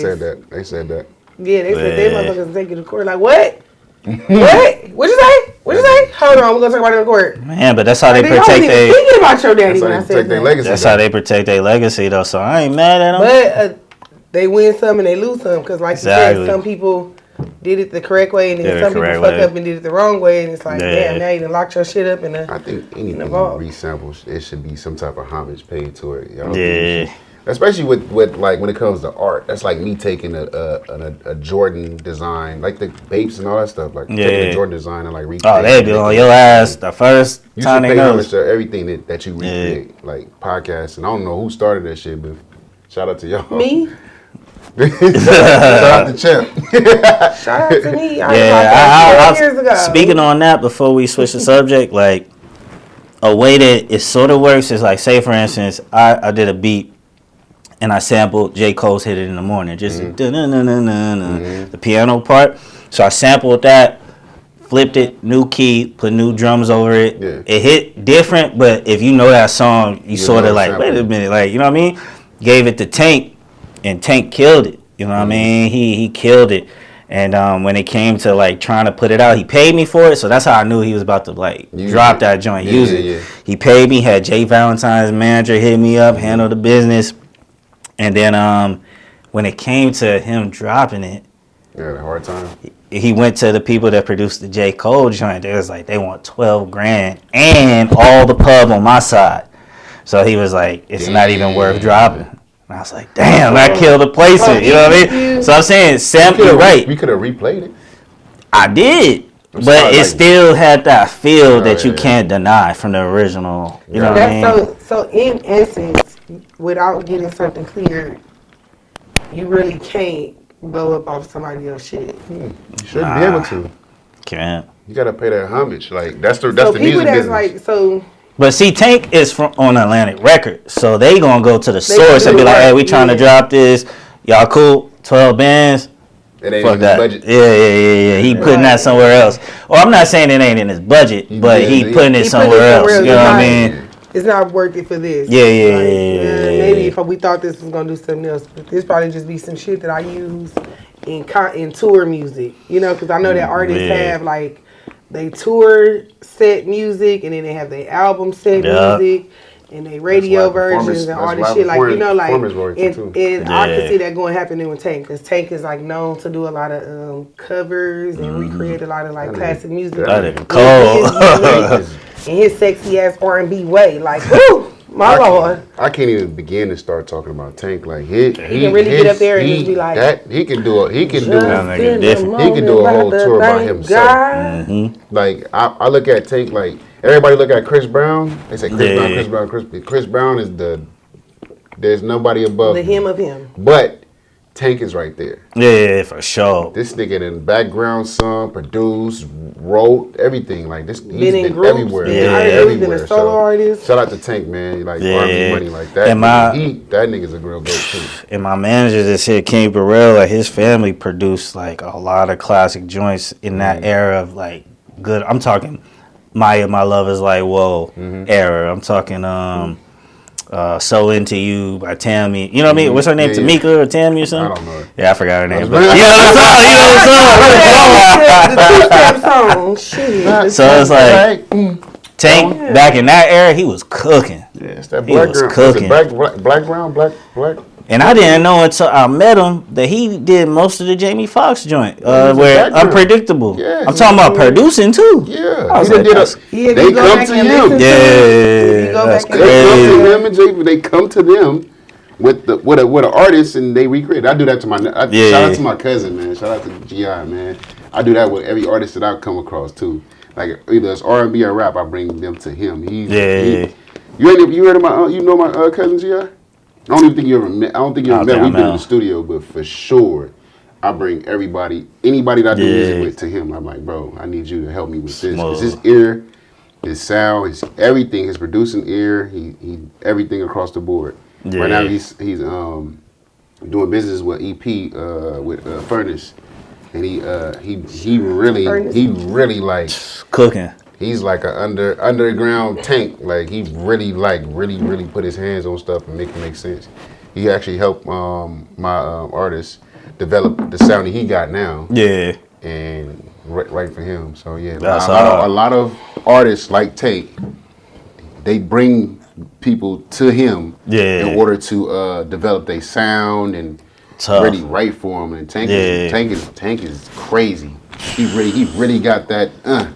said that. Yeah, they said they motherfuckers take you to court. Like what? What? What'd you say? Hold on, we're gonna talk about it in court. Man, but that's how they They protect wasn't even their. thinking about your daddy That's when how I they said protect their that. legacy. That's how they protect their legacy, though. So I ain't mad at them. But they win some and they lose some because, like you said, some people did it the correct way and then some people fuck up and did it the wrong way, and it's like, damn, now you done locked your shit up in a. I think anything resamples, it should be some type of homage paid to it. Yeah. Especially with like when it comes to art, that's like me taking a Jordan design, like the Bapes and all that stuff, like taking a Jordan design and like recreating. Oh, they be on your ass the first you time should they pay know. homage to everything that you recreate, like podcasts. And I don't know who started that shit, but shout out to y'all. Me? Shout out to Champ. Shout out to me. I years ago. Speaking on that, before we switch the subject, like a way that it sort of works is like, say for instance, I did a beat and I sampled J. Cole's "Hit It in the Morning," just the piano part. So I sampled that, flipped it, new key, put new drums over it. Yeah. It hit different, but if you know that song, you sort of like, sample. wait a minute, like, you know what I mean? Gave it to Tank, and Tank killed it. You know what I mean? He killed it. And when it came to like trying to put it out, he paid me for it. So that's how I knew he was about to like drop that joint, use it. Yeah. He paid me, had Jay Valentine's manager hit me up, handle the business. And then when it came to him dropping it, Yeah, a hard time. he went to the people that produced the J. Cole joint. They was like, they want $12,000 and all the pub on my side. So he was like, it's not even worth dropping. And I was like, damn, I killed the placement. You know what I mean? So I'm saying, sample right. We could have replayed it. I did. But it still had that feel that you can't deny from the original. You know what I mean? So in essence, without getting something clear, you really can't blow up off somebody else's shit. You shouldn't be able to. Can't. You gotta pay that homage. Like that's the So music people that's business. like so. But see, Tank is on Atlantic Records, so they gonna go to the source and be like, "Hey, we trying to drop this. Y'all cool? 12 bands. It ain't Fuck in his that. budget. Yeah. He putting that somewhere else. Or I'm not saying it ain't in his budget, but he putting it somewhere else. You know what I mean? It's not worth it for this. Yeah. Maybe if we thought this was gonna do something else, but this probably just be some shit that I use in tour music. You know, because I know that artists have like they tour set music, and then they have their album set music, and they radio versions and all this shit. Like, you know, like, and I can see that going happening with Tank, because Tank is like known to do a lot of covers and recreate a lot of like classic music. That nigga cold. In his sexy ass R&B way, like, whoo, my lord. I can't even begin to start talking about Tank. Like he can really get up there and just be like that. He can do a whole tour by himself. Like I look at Tank like everybody look at Chris Brown. They say Chris Brown. Chris Brown is there's nobody above the him of him. But Tank is right there. Yeah, for sure. This nigga in the background sung, produced, wrote, everything. Like this, he's been groups, everywhere. Been a solo artist. Shout out to Tank, man. Like R&B money like that. And that nigga's a real goat too. And my manager that said King Burwell, like his family produced like a lot of classic joints in that era of like good. I'm talking Maya, My Love Is Like Whoa era. I'm talking So Into You by Tammy. You know what I mean? What's her name? Yeah, Tamika or Tammy or something? I don't know. Yeah, I forgot her name. But you know the song. You know the song. The two-step song. Shit. So it's like Tank back in that era, he was cooking. Yeah, it's that He black was girl. cooking. Black brown, black. And I didn't know until I met him that he did most of the Jamie Foxx joint, where background. Unpredictable. Yeah, I'm talking about producing too. Yeah, I was he like, did that's- they come to him. Yeah, that's They come to crazy. him and they come to them with an artist and they recreate. I do that to my shout out to my cousin, man. Shout out to GI, man. I do that with every artist that I come across too. Like either it's R&B or rap, I bring them to him. You heard of my you know my cousin GI? I don't think you ever met. We've been in the studio, but for sure, I bring anybody that I do music with to him. I'm like, bro, I need you to help me with this. 'Cause his ear, his sound, his everything, his producing ear, he everything across the board. Yeah. Right now he's doing business with EP with Furnace, and he really like Cooking. He's like an underground tank. Like he really put his hands on stuff and make it make sense. He actually helped my artist develop the sound that he got now. Yeah. And right for him. So yeah, That's a lot of artists like Tank, they bring people to him in order to develop their sound and really write for him. And Tank is crazy. He really got that.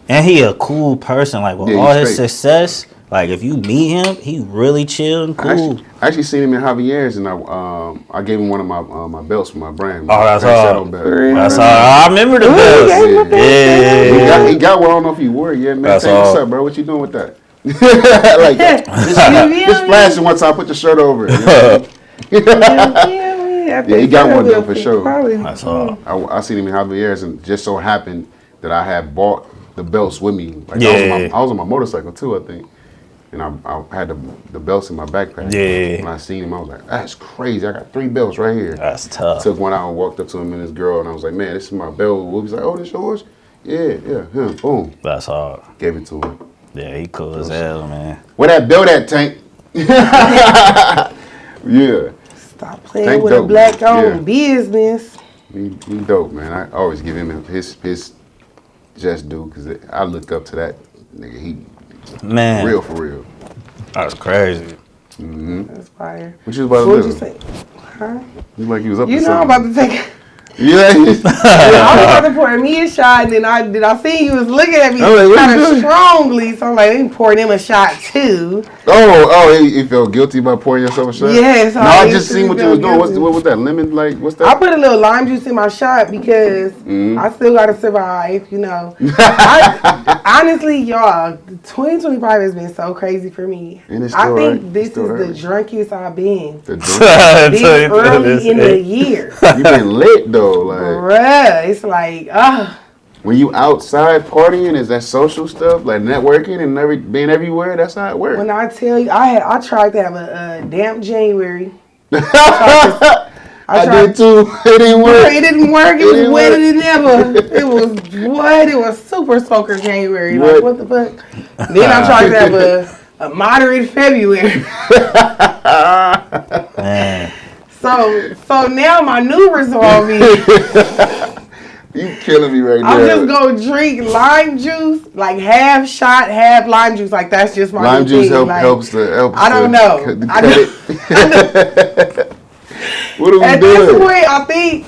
And he a cool person. Like with all his success, like if you meet him, he really chill and cool. I actually seen him in Javier's, and I gave him one of my belts for my brand. Oh, that's all. That's all. I remember the belts. Yeah. He got one. I don't know if you wore it yet, man. That's Tank, all. what's up, bro? What you doing with that? Like just flashing once I put the shirt over it. You know? Yeah, he got one though for sure. That's all. I seen him in Javier's, and just so happened that I had bought the belts with me. Like I was on my motorcycle too, I think, and I had the belts in my backpack. Yeah. When I seen him, I was like, "That's crazy! I got 3 belts right here." That's tough. Took one out and walked up to him and his girl, and I was like, "Man, this is my belt." He was like, "Oh, this yours?" Yeah, him. Boom. That's hard. Gave it to him. Yeah, he cool as hell, man. Where that belt at, Tank? Yeah. Stop playing with a black-owned business. He dope, man. I always give him his just due because I look up to that nigga. He real for real. That's crazy. Mm-hmm. That's fire. What you about to do? What'd you say? Huh? You like you was up to You know something. I'm about to take. Yeah. I was about to pour me a shot, and then I see you was looking at me like, kind of strongly, so I'm like, let me pour him a shot too. Oh, he felt guilty about pouring yourself a shot? Yes. No, I just seen what you was doing. What was that? Lemon, like, what's that? I put a little lime juice in my shot because I still got to survive, you know. Honestly, y'all, 2025 has been so crazy for me. I think this is the drunkest I've been. This early in the year. You been lit, though. Like, bruh, it's like, when you outside partying, is that social stuff, like networking and being everywhere? That's how it works. When I tell you, I tried to have a damp January. I did too. It didn't work. It didn't work. It was wetter than ever. It was what? It was super soaker January. Like what the fuck? Then I tried to have a moderate February. Man. So now my new resolve is you killing me right now. I'm just gonna drink lime juice, like half shot, half lime juice. Like that's just my lime juice thing. helps I don't know. What are we at doing? This point, I think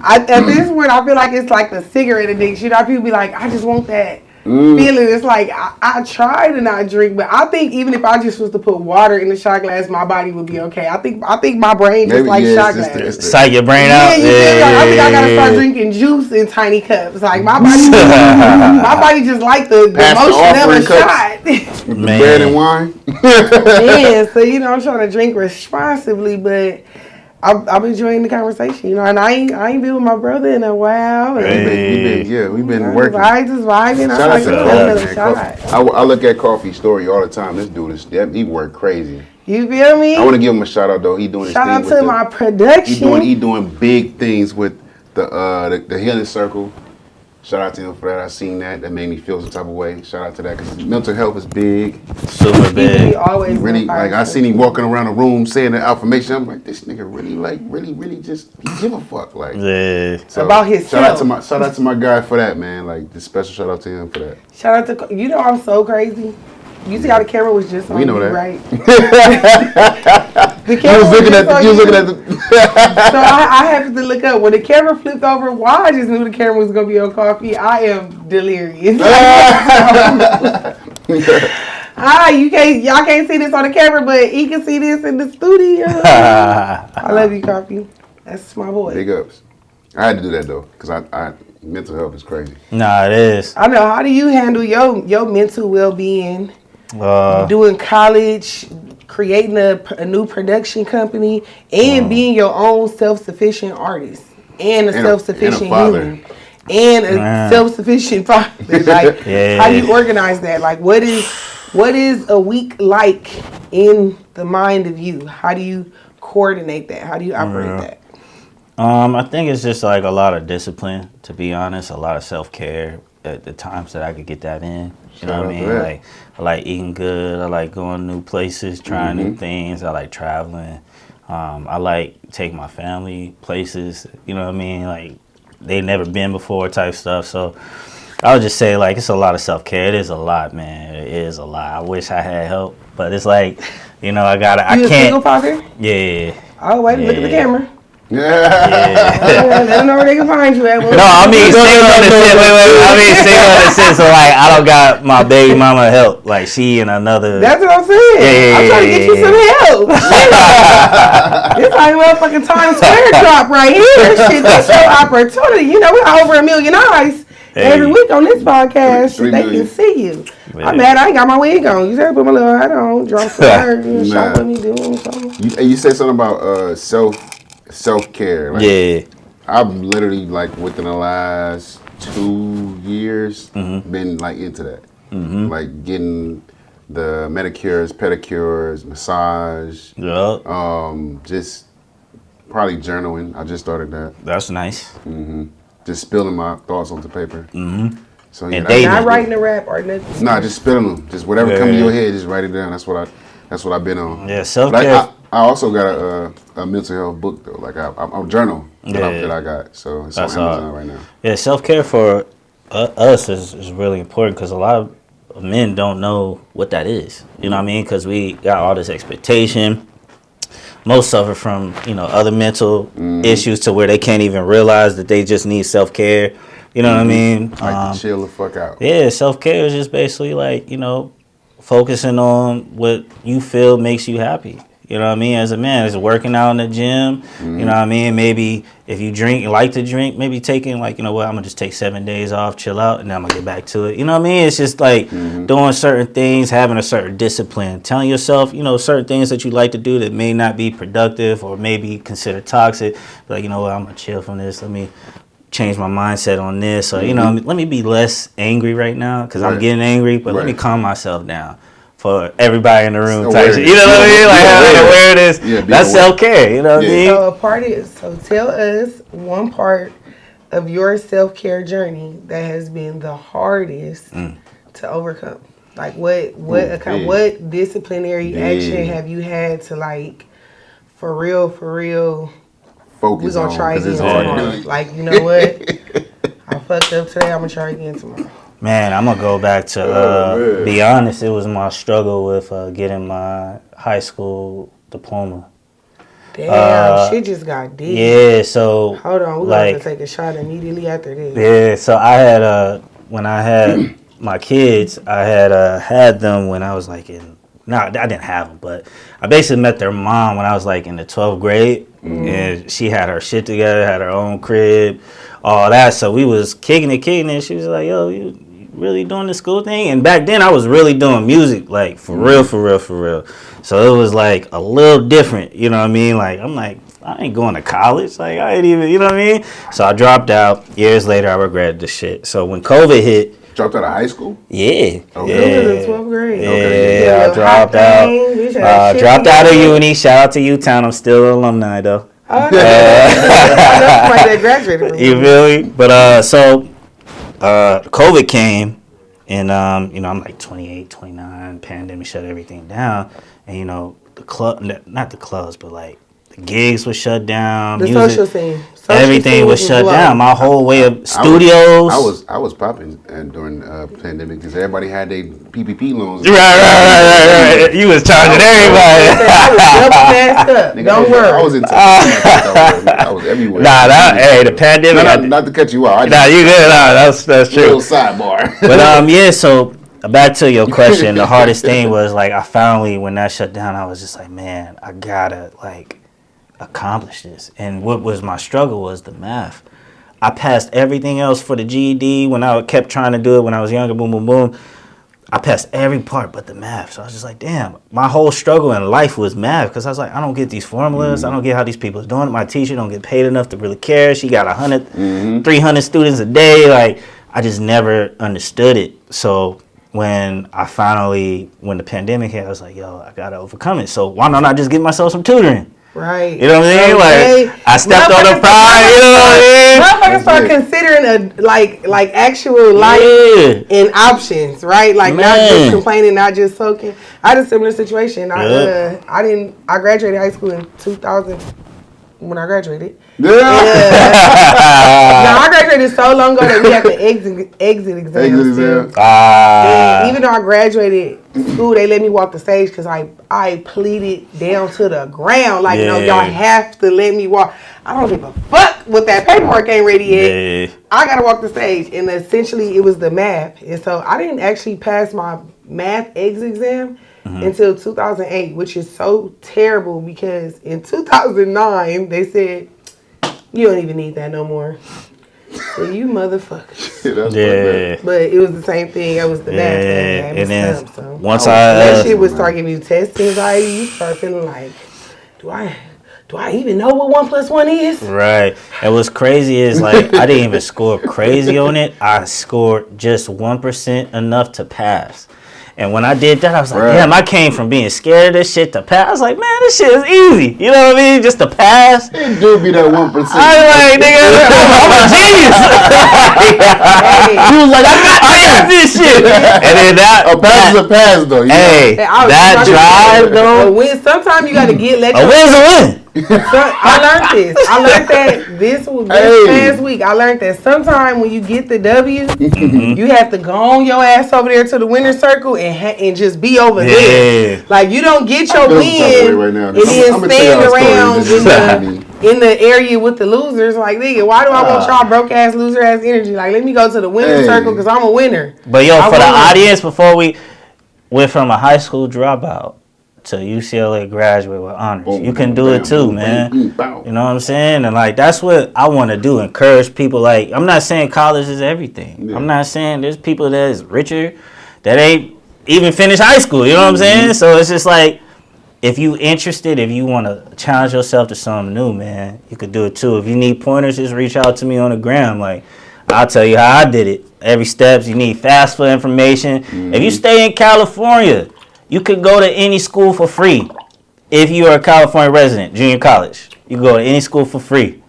at this point I feel like it's like the cigarette addiction. You know, people be like, I just want that feeling. It's like I try to not drink, but I think even if I just was to put water in the shot glass, my body would be okay. I think my brain just like shot glass. Psych your brain out. I think I gotta start drinking juice in tiny cups. Like my body, just like the motion of a shot. With the bread and wine. Yeah, so you know I'm trying to drink responsibly, but I'm enjoying the conversation, you know, and I ain't been with my brother in a while. We've been working. Just vibing. Shout out to Coffee. I look at Coffee's story all the time. This dude he worked crazy. You feel me? I want to give him a shout out though. He doing his thing. Shout out to my production. He doing big things with the healing circle. Shout out to him for that. I seen that. That made me feel some type of way. Shout out to that because mental health is big. Super He big. always Really, inspires like I us. seen him walking around the room saying the affirmation. I'm like, this nigga really just give a fuck. Like, Yeah. so, About himself. Shout out to my guy for that, man. Like, this special shout out to him for that. Shout out to I'm so crazy. You see how the camera was just on We know you, that. right? The You camera was looking just at the. on You was looking at the. So I happened to look up when the camera flipped over. Why I just knew the camera was gonna be on coffee. I am delirious. Y'all can't see this on the camera, but he can see this in the studio. I love you, coffee. That's my boy. Big ups. I had to do that though, cause I mental health is crazy. Nah, it is. I know. How do you handle your mental well-being? Doing college, creating a new production company, and being your own self-sufficient artist, and a self-sufficient father. human, and a self-sufficient father. Like, Yeah. how do you organize that? Like, what is a week like in the mind of you? How do you coordinate that? How do you operate that? I think it's just like a lot of discipline, to be honest, a lot of self-care at the times that I could get that in. You know what I Shout out to mean? that. Like, I like eating good. I like going new places, trying new things. I like traveling. I like taking my family places. You know what I mean? Like, they never been before type stuff. So I would just say, like, it's a lot of self-care. It is a lot, man. It is a lot. I wish I had help. But it's like, you know, I You a single can't. father? Yeah. Oh, wait, look at the Yeah. camera. Yeah. Let them know where they can find you at. No, I mean single in the sense. I mean single in the sense of like I don't got my baby mama help. Like she and another. That's what I'm saying. Yeah, I'm trying to get you some help. This like motherfucking Times Square drop right here. Shit, that's your opportunity. You know, we got over 1 million eyes every week on this podcast. Three They million. can see you. Yeah. I'm mad I ain't got my wig on. You said put my little hat on, drop some hair, shop Nah. with me, doing something. You said something about self-care. Like, Yeah. I've literally like within the last 2 years been like into that. Like getting the manicures, pedicures, massage, Yup. just probably journaling. I just started that. That's nice. Just spilling my thoughts onto paper. So yeah, And that's- dating. Not writing a rap or nothing. Nah, just spilling them. Just whatever come to Yeah. your head, just write it down. That's what I've been on. Yeah, Like, self-care. I also got a mental health book though. Like a journal that I got. So it's That's on Amazon hard. right now. Yeah, self-care for us is really important because a lot of men don't know what that is. You know what I mean? Because we got all this expectation. Most suffer from, you know, other mental issues to where they can't even realize that they just need self-care. You know what I mean? Like to chill the fuck out. Yeah, self-care is just basically like, you know, focusing on what you feel makes you happy. You know what I mean? As a man, it's working out in the gym. You know what I mean? Maybe if you like to drink, maybe taking like, you know what, I'm going to just take 7 days off, chill out, and then I'm going to get back to it. You know what I mean? It's just like doing certain things, having a certain discipline, telling yourself, you know, certain things that you like to do that may not be productive or maybe considered toxic. Like, you know what, I'm going to chill from this. Let me change my mindset on this. Or, you know, let me be less angry right now because I'm Right. getting angry, but let me Right. calm myself down. For everybody in the room, type Awareness. shit. You know what I mean? Like having awareness. Yeah, be That's aware. self-care. You know what I mean? So tell us one part of your self-care journey that has been the hardest to overcome. Like what disciplinary action have you had to like for real Focus we're gonna on, try 'cause again it's hard to tomorrow. do. Like, you know what? I fucked up today, I'm gonna try again tomorrow. Man, I'm gonna go back to man. be honest. It was my struggle with getting my high school diploma. Damn, shit just got deep. Yeah, so Hold on, we're like, gonna take a shot immediately after this. yeah, so I had when I had my kids, I had them when I was like I didn't have them, but I basically met their mom when I was like in the 12th grade, and she had her shit together, had her own crib, all that. So we was kicking it. She was like, "Yo, you really doing the school thing?" And back then I was really doing music, like for real. So it was like a little different, you know what I mean? Like I'm like, I ain't going to college, like I ain't even, you know what I mean? So I dropped out. Years later, I regretted the shit. So when COVID hit, Dropped out of high school? yeah, Okay. To the 12th grade. yeah, I dropped out. Dropped out of uni. Shout out to U-Town. I'm still an alumni though. Oh, no. I know somebody that graduated from You feel me? But so COVID came, and I'm like 28, 29. Pandemic shut everything down, and the club, not the clubs, but like the gigs was shut down. The music, social scene. Everything was shut down. My whole way of studios. I was popping during the pandemic because everybody had their PPP loans. Right. You was charging everybody. I was double masked up. Don't worry. I was into I was everywhere. The pandemic. Not to cut you out. You good. That's true. Little sidebar. But so back to your question. The hardest thing was like I finally, when that shut down, I was just like, man, I gotta like accomplish this. And what was my struggle was the math. I passed everything else for the GED when I kept trying to do it when I was younger. Boom, boom, boom. I passed every part but the math. So I was just like, damn, my whole struggle in life was math because I was like, I don't get these formulas. I don't get how these people are doing it. My teacher don't get paid enough to really care. She got 300 students a day. Like, I just never understood it. So when the pandemic hit, I was like, yo, I got to overcome it. So why don't I just get myself some tutoring? Right. You know what I mean? Like, I stepped on the pride, you know what I mean? Motherfuckers start considering like actual life and options, right? Like not just complaining, not just soaking. I had a similar situation. I graduated high school in 2000 when I graduated. No, I graduated so long ago that we had the exit exam. And even though I graduated school, they let me walk the stage because I pleaded down to the ground. Like, no, y'all have to let me walk. I don't give a fuck with that paperwork ain't ready yet. I got to walk the stage. And essentially, it was the math. And so I didn't actually pass my math exit exam until 2008, which is so terrible because in 2009, they said, you don't even need that no more. So you motherfuckers. But it was the same thing. It was the math thing. And then once that shit would start giving you test anxiety, you start feeling like, do I even know what 1 + 1 is? Right. And what's crazy is like I didn't even score crazy on it. I scored just 1% enough to pass. And when I did that, I was like, damn, I came from being scared of this shit to pass. I was like, man, this shit is easy. You know what I mean? Just to pass. It do be that 1%. I was like, nigga, I'm a genius. He was like, I got this shit. And then a pass is a pass, though. That drive, though. A win. Sometimes you got to let a win's a win. I learned this. I learned that this past week. I learned that sometime when you get the W, you have to go on your ass over there to the winner's circle and just be over there. Like you don't get your win right now. and then stand around in the area with the losers. Like, nigga, why do I want y'all broke ass loser ass energy? Like, let me go to the winner's circle because I'm a winner. But yo, for the audience, before we went from a high school dropout to UCLA graduate with honors. You can do it too, man. You know what I'm saying? And like that's what I want to do. Encourage people. Like I'm not saying college is everything. I'm not saying there's people that is richer that ain't even finished high school. You know what I'm saying? So it's just like if you interested, if you want to challenge yourself to something new, man, you could do it too. If you need pointers, just reach out to me on the gram. Like I'll tell you how I did it. Every steps you need FAFSA information. If you stay in California, you could go to any school for free. If you are a California resident, junior college, you can go to any school for free.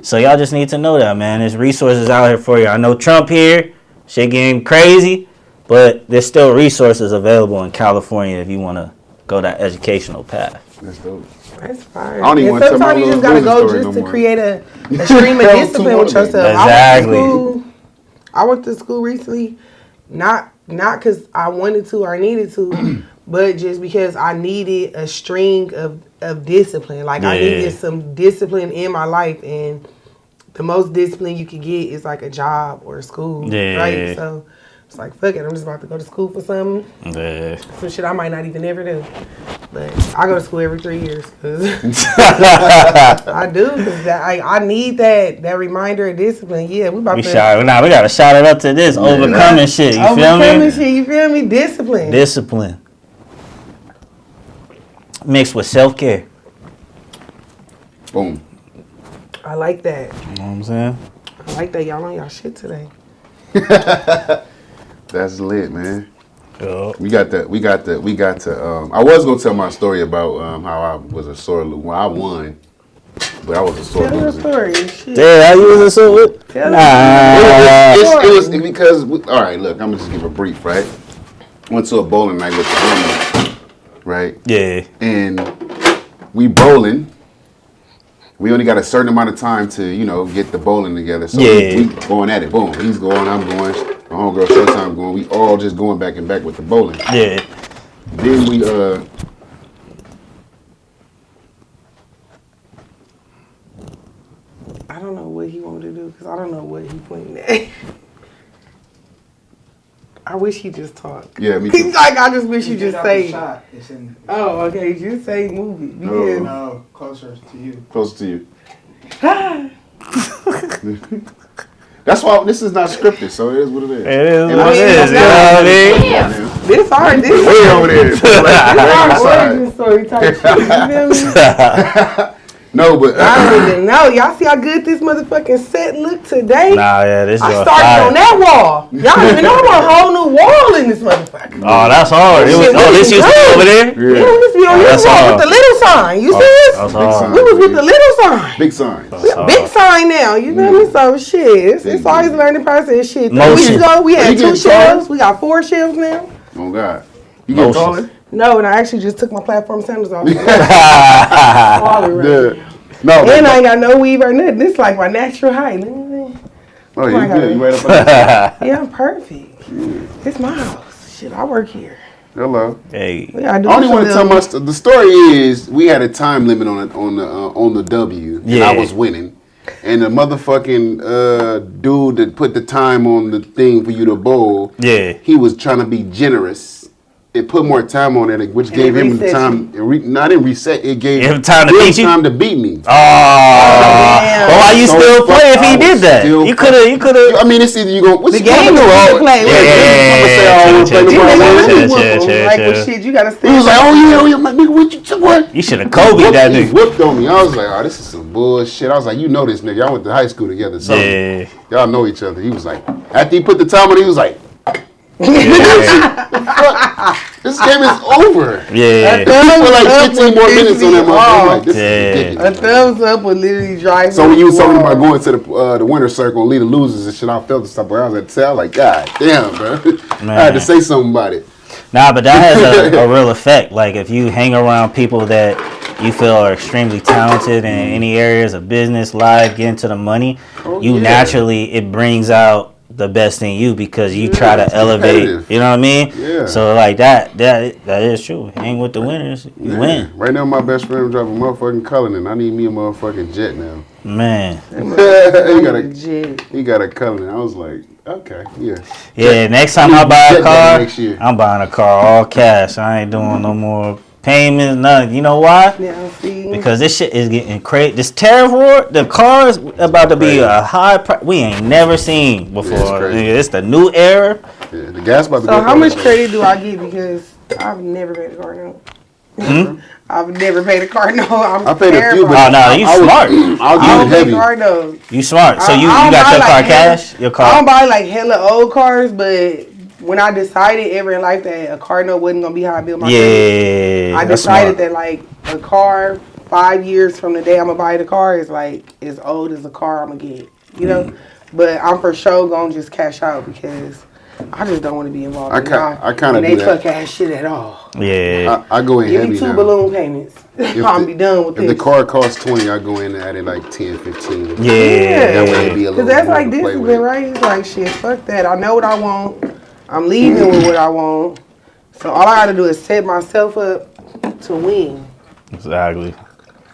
So y'all just need to know that, man. There's resources out here for you. I know Trump here, shit getting crazy, but there's still resources available in California if you want to go that educational path. That's dope. That's fine. I don't even want to sometimes you just gotta go just to create a stream of discipline with yourself. Exactly. I went to school recently, not because I wanted to or needed to, but just because I needed a string of discipline. Like I needed some discipline in my life, and the most discipline you can get is like a job or a school, right? So it's like, fuck it, I'm just about to go to school for something. Some shit I might not even ever do. But I go to school every 3 years. Cause I do. Because I need that reminder of discipline. Yeah, we about we got to shout it up to this. Overcoming shit. You feel me? Overcoming shit. You feel me? Discipline. Discipline. Mixed with self-care. Boom. I like that. You know what I'm saying? I like that. Y'all on y'all shit today. That's lit, man. We got to. I was gonna tell my story about how I was a sore loser. Well, I won But I was a sore Tell your loser. story. Shit. Yeah, how you was a sore loser? Tell Nah. It was because, all right, look, I'm going to just give a brief, right? Went to a bowling night with the woman, right? Yeah. And we bowling. We only got a certain amount of time to, you know, get the bowling together. So we going at it. Boom. He's going, I'm going. My homegirl Showtime going. We all just going back and back with the bowling. Yeah. Then we I don't know what he wanted to do because I don't know what he pointing at. I wish he just talked. Yeah, me too. He's like, I just wish you just say. Shot. It's in. Oh, okay. Just say movie. Because No, closer to you. Close to you. That's why this is not scripted, so it is what it is. It is And what what's- it is, you know what I mean? this hard. This Way over there. is our origin story type shit. You feel me? No, but I don't even know. Y'all see how good this motherfucking set look today? Nah, yeah, this I joint started fire. on that wall. Y'all don't even know I'm a whole new wall in this motherfucker. Oh, that's hard. It was, Shit, oh, this we used to be good. over there? Yeah, we used to be on That's this wall hard. with the little sign. You see this? That's Big hard. sign. We was with the little sign. big sign. Big sign now, you feel me? So shit, it's always a learning process. Shit, 3 weeks Motion. ago we had You 2 getting shelves. We got 4 shelves now. Oh God. You get Motion. taller? No, and I actually just took my platform sandals off. Yeah. No, And but- I ain't got no weave or nothing. This like my natural height. Oh, you my God. good. You right up on that. Yeah, I'm perfect. It's my house. Shit, I work here. Hello. Hey. We gotta do I only some want to tell little- my the story is we had a time limit on the W, and Yeah. I was winning, and the motherfucking dude that put the time on the thing for you to bowl, Yeah. he was trying to be generous. It put more time on it, which gave it him the reset time. Not didn't reset. It gave Give him time to Will beat you? time to beat me. Oh. Well, why you So still fuck, play if I he was did that? still You could have. I mean, it's either you go. What's The game is to play. You gotta stay. He was like, oh yeah, my nigga, what you what? You should have Kobe that He nigga. whooped on me. I was like, oh, this is some bullshit. I was like, you know this nigga. Y'all went to high school together. So Yeah. y'all know each other. He was like, after he put the time on, he was like, Yeah. this game is over. Yeah. He put like 15 more minutes on that motherfucker. Like, this Yeah. is A ridiculous. thumbs up would literally drive. So when you was talking wall. about going to the winner's circle and lead the losers and shit, I felt the stuff. But I was at the I was like, God damn, bro. I had to say something about it. Nah, but that has a real effect. Like if you hang around people that you feel are extremely talented in any areas of business, life, get into the money, you naturally, it brings out the best in you because you try to elevate. competitive. You know what I mean? Yeah. So like that is true. Hang with the winners, you win. Right now, my best friend driving motherfucking Cullinan. I need me a motherfucking jet now. Man. he got a Cullinan. I was like, okay, yeah. Yeah, next time I buy a Jet car, next year. I'm buying a car all cash. I ain't doing no more payments, nothing. You know why? Yeah, see. Because this shit is getting crazy. This tariff war, the car is about to be Crazy. a high price we ain't never seen before. Yeah, it's crazy. Nigga, it's the new era. Yeah, the gas about to So go how up. much credit do I get because I've never paid a car note? I've never paid a car note. I paid a few, but Oh, no, you smart. I'll I don't get pay heavy. car notes. You smart. So I you don't got buy, your like, car hella- cash? Your I car. don't buy like hella old cars, but when I decided ever in life that a car note wasn't gonna be how I built my credit, Yeah. I that's decided smart. that like a car 5 years from the day I'm gonna buy the car is like as old as the car I'm gonna get, you know. But I'm for sure gonna just cash out because I just don't want to be involved. I in kinda they do that. fuck ass shit at all. Yeah. I go in Give heavy me 2 now. balloon payments. I'll be done with If this. the car costs 20, I go in and add it like 10, 15. Yeah. That way it'd be a Because little that's more like to play discipline, with. right? It's like, shit, fuck that. I know what I want. I'm leaving with what I want. So all I gotta do is set myself up to win. Exactly.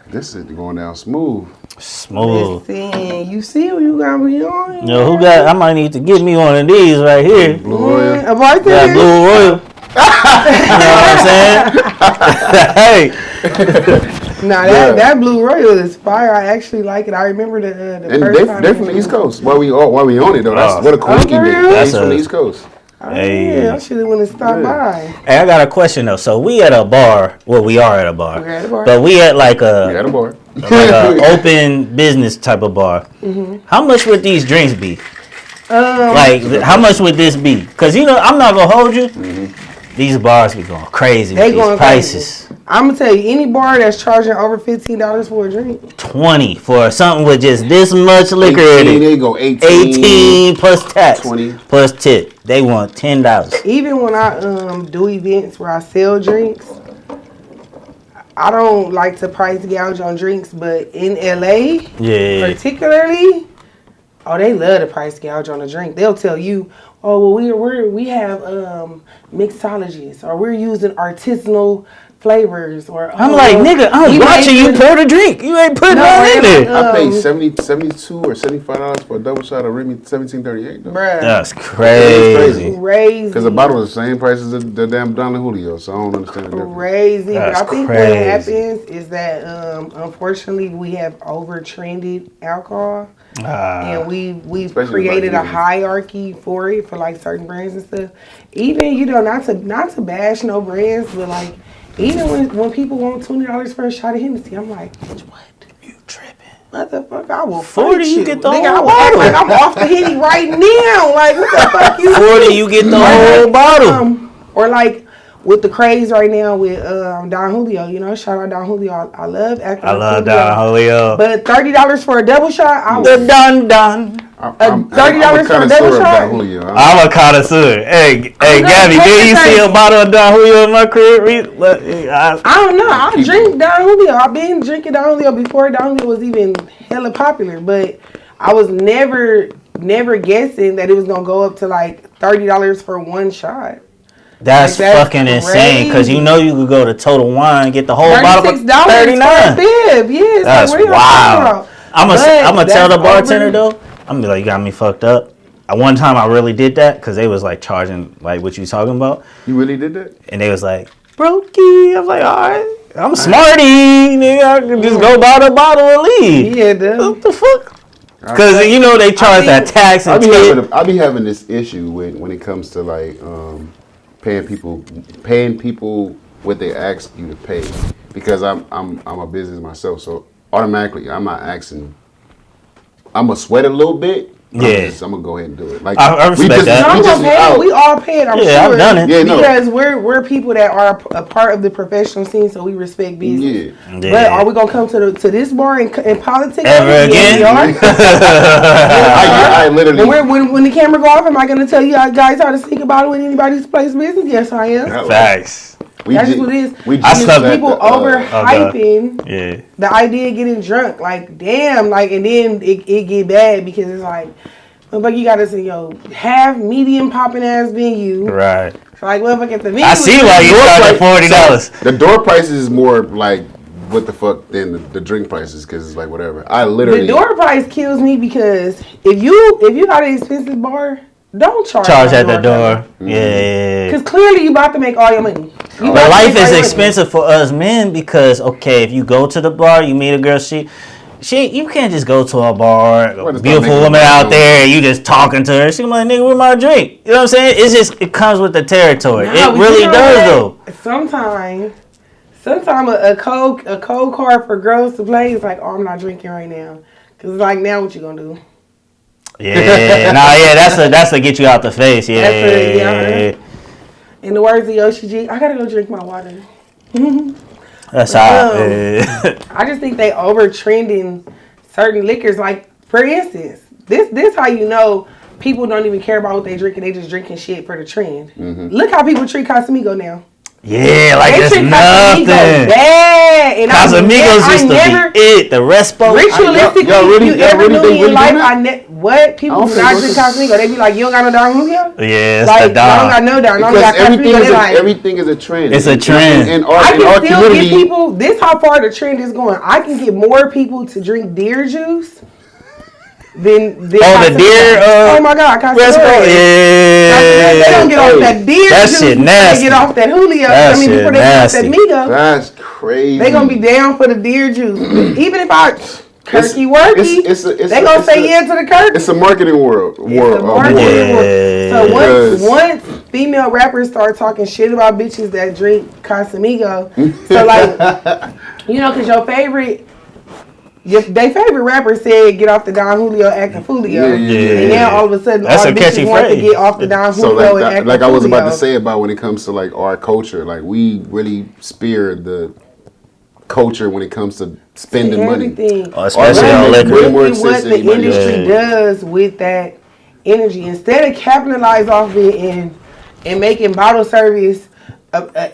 This is going down smooth. Smooth. Listen, you see what you got me on? Yo, who got? I might need to get me one of these right here. Blue Royal. A bartender? Got Blue Royal. You know what I'm saying? Hey. Nah, that Blue Royal is fire. I actually like it. I remember the And first time. they're from the East Coast. Why we on it though? That's what a cool for can real? be. That's He's from the a- East Coast. Oh, Hey. yeah, I should have went and stopped by. Hey, I got a question though. So we at a bar. Well, we are at a bar. We're at a bar. But we at like We had a a bar. open business type of bar. How much would these drinks be? Like, how much would this be? Cause you know, I'm not gonna hold you. These bars be going crazy They with these going prices. crazy. I'm gonna tell you, any bar that's charging over $15 for a drink, 20 for something with just this much liquor in 18, it. there you go. 18 plus tax 20. plus tip. They want $10. even when I do events where I sell drinks, I don't like to price gouge on drinks, but in LA, particularly, they love to price gouge on a drink. They'll tell you, oh, well, we have mixologists, or we're using artisanal flavors, or I'm like, nigga, I'm watching you pour the drink. You ain't putting that in there. I paid 72 or $75 for a double shot of Remy 1738 though. Bruh, That's crazy. crazy. Because the bottle is the same price as the damn Don Julio, so I don't understand the difference. Crazy. That's I think crazy. what happens is that unfortunately we have over trended alcohol. And we've Especially created like a hierarchy for it, for like certain brands and stuff. Even, not to bash no brands, but like even when people want $20 for a shot of Hennessy, I'm like, bitch, what? You tripping. Motherfucker, I will 40, fight you get the Nigga, whole I will act bottle. like I'm off the Henny right now. Like, what the fuck you 40, you get the whole bottle. Or like with the craze right now with Don Julio, shout out Don Julio. I love acting. I love Don Julio. But $30 for a double shot, I The would. Don. I'm $30 for a double shot? I'm a connoisseur. Hey, Gabby, did you see a bottle of Don Julio in my crib? I don't know. I drink Don Julio. I've been drinking Don Julio before Don Julio was even hella popular, but I was never guessing that it was gonna go up to like $30 for one shot. That's Like, that's fucking insane. Because you could go to Total Wine and get the whole bottle for $36 $39. for a bib. Yes, That's like, what are you talking wild. about? I'm gonna But tell the that's bartender over. though. I'm gonna be like, you got me fucked up. One time I really did that because they was like charging like what you talking about, You really did that? and they was like, brokey. I was like, all right, I'm smarty, nigga. I can just go buy the bottle and leave. Yeah, dude. What the fuck? Because they charge that tax and tip. I be having this issue when it comes to like paying people what they ask you to pay, because I'm a business myself, so automatically I'm not asking. I'm gonna sweat a little bit. Yeah. I'm gonna go ahead and do it. Like I respect that. We all pay it. I'm sure. I've done it. Yeah, no. Because we're people that are a part of the professional scene, so we respect business. Yeah. But are we gonna come to this bar and politics Ever again? Yeah, we are. I literally. And when the camera go off, am I gonna tell you guys how to speak about it when anybody's place business? Yes, I am. Facts. That's just what it is. I slept at people overhyping Yeah. the idea of getting drunk. Like, damn, like, and then it get bad because it's like, motherfucker, you gotta say, half medium popping ass being you. Right. So like, motherfucker, at the venue. I see why you charging $40. The door prices is more like what the fuck than the drink prices, because it's like whatever. I literally. The door price kills me because if you got an expensive bar, don't charge At the door. Mm-hmm. Yeah. Because clearly you about to make all your money. But life is expensive for us men because, okay, if you go to the bar, you meet a girl, you can't just go to a bar, a beautiful woman out there, and you just talking to her. She's like, nigga, where's my drink? You know what I'm saying? It comes with the territory. It really does, though. Sometimes a cold card for girls to play is like, oh, I'm not drinking right now. Because it's like, now what you gonna do? Yeah, that's to get you out the face. Yeah. In the words of Yoshi G, I gotta go drink my water. That's how. I just think they over trending certain liquors. Like, for instance, this how you know people don't even care about what they drinking. They just drinking shit for the trend. Mm-hmm. Look how people treat Casamigo now. Yeah, like they it's treat nothing. Casamigo bad. And Casamigos used to be it. The Respo. Ritualistically, you ever knew in your life, what? People do not drink Casamigo. They be like, you don't got no Don Julio? Yeah, it's like, the Don. I don't got no Don. I don't got Casamigo. Everything is a trend. It's a trend. In I can our still community, get people, this how far the trend is going. I can get more people to drink deer juice than the deer. Oh my God, Respo. Yeah. They don't get off that deer that juice. Shit nasty. They get off that Julio. Before they get off that Migo. That's crazy. They gonna be down for the deer juice. Even if I Kirky worky, they gonna say yeah to the Kirk. It's a marketing world. So once female rappers start talking shit about bitches that drink Casamigo, so like, because Their favorite rapper said, "Get off the Don Julio, acting Julio." And now all of a sudden, That's all a the catchy bitches want to phrase. get off the Don So Julio and acting like I was about Julio. to say about when it comes to like our culture, like we really spear the culture when it comes to spending money. Everything. Especially on Way liquor. more Exactly what sense the than anybody else. industry does with that energy. Instead of capitalize off it and making bottle service a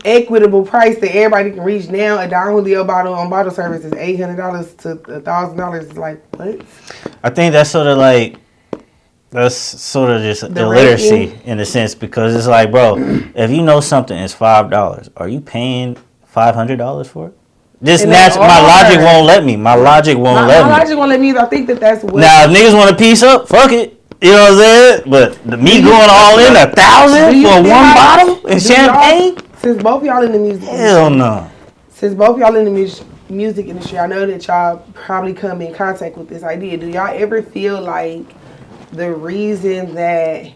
equitable price that everybody can reach now, a Don Julio bottle on bottle service is $800 to $1,000. It's like, what? I think that's sort of just The illiteracy ranking. in a sense, because it's like, bro, if you know something is $5, are you paying $500 for it? Just And natural. they My are. logic won't let me. My logic won't My let me. logic won't let me either. I think that's what. Now, if niggas want a piece up, fuck it. You know what I'm saying? But me going all in $1,000 Do you for feel one like- bottle and do y'all- champagne? Since both y'all in the music Hell industry, no. since both y'all in the music industry, I know that y'all probably come in contact with this idea. Do y'all ever feel like the reason that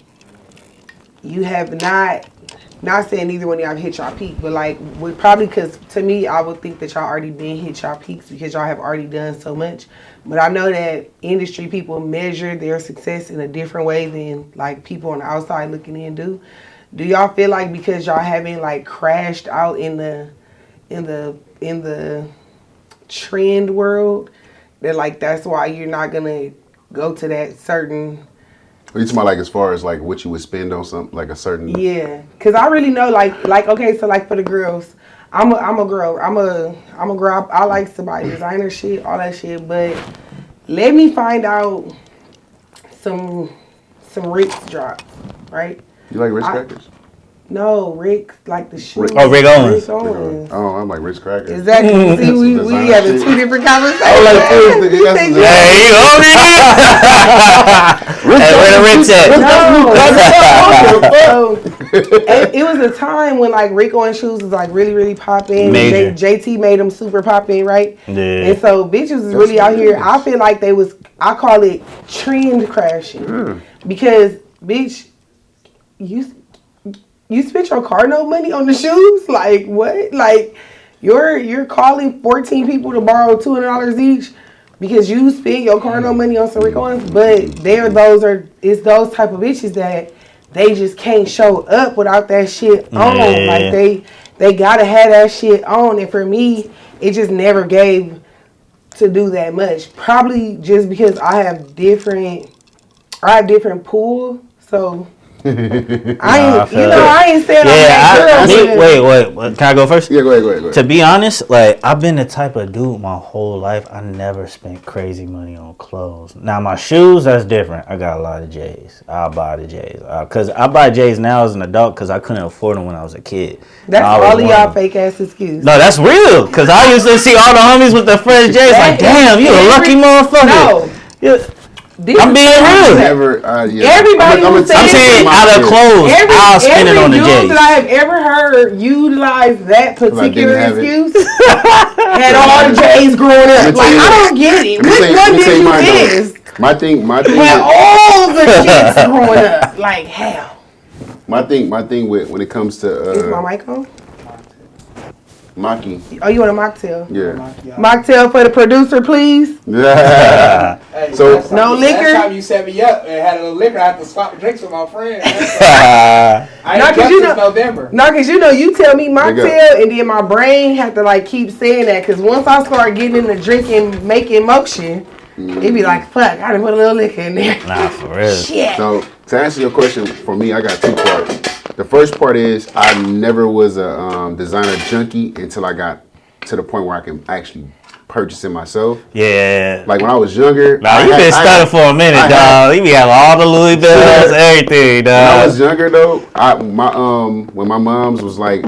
you have not saying neither one of y'all have hit y'all peak, but like would probably, because to me, I would think that y'all already been hit y'all peaks because y'all have already done so much. But I know that industry people measure their success in a different way than like people on the outside looking in do. Do y'all feel like because y'all haven't like crashed out in the trend world that like that's why you're not gonna go to that certain Are you talking about like as far as like what you would spend on something like a certain? Yeah, cause I really know like okay, so like for the girls, I'm a girl. I'm a girl. I like to buy designer shit, all that shit. But let me find out some Rick's drops, right? You like Ritz Crackers? No, Rick like the shoes. Oh, Rick Owens. Rick Owens. Oh, I'm like Ritz Crackers. Exactly. See, we Designer having shit. two different conversations. I like this, nigga. That's- Hey, you own it? Hey, where the Ritz at? So, it was a time when like Rick Owens shoes was like really, really popping. Major. JT made them super popping, right? Yeah. And so bitches was really out here. I feel like they was, I call it trend crashing. Because bitch, you spent your car note money on the shoes? Like what? Like you're calling 14 people to borrow $200 each because you spent your car note money on some Rick Owens? But it's those type of bitches that they just can't show up without that shit on. Yeah. Like they gotta have that shit on. And for me, it just never gave to do that much. Probably just because I have different pool. So I ain't saying I'm that girl. Wait. Can I go first? Yeah, go ahead. To be honest, like I've been the type of dude my whole life. I never spent crazy money on clothes. Now my shoes, that's different. I got a lot of J's. I'll buy the J's because I buy J's now as an adult because I couldn't afford them when I was a kid. That's I always all of y'all wanted them. fake ass excuse. No, that's real. Because I used to see all the homies with the fresh J's. Like, damn, you a lucky motherfucker. No. Yeah. I'm being real. Never. Yeah. Everybody I'm who I'm saying out of clothes, I'll spend it on the dude J's. that I have ever heard utilize that particular have it. excuse had all the J's growing up. Let me Like, tell you I this. don't get it. Let me Which tell one you did you mine, though. miss? My thing. Had all the kids growing up. Like, hell. My thing with when it comes Is my to mic on? Maki. Oh, you want a mocktail? Yeah. Mocktail for the producer, please. Hey, So- last time No liquor? Last time you set me up and had a little liquor, I had to swap drinks with my friend. Not I ain't 'cause drunk you since know- November. No, because you tell me Big up. mocktail, and then my brain had to like keep saying that. Because once I start getting in the drinking, making motion, it be like, fuck, I done put a little liquor in there. Nah, for real. Shit. So to answer your question, for me, I got two parts. The first part is I never was a designer junkie until I got to the point where I can actually purchase it myself. Yeah. Like when I was younger. Nah, you been studying for a minute, dog. You be having all the Louis Bells, everything, When I dog. was younger though, when my mom's was like,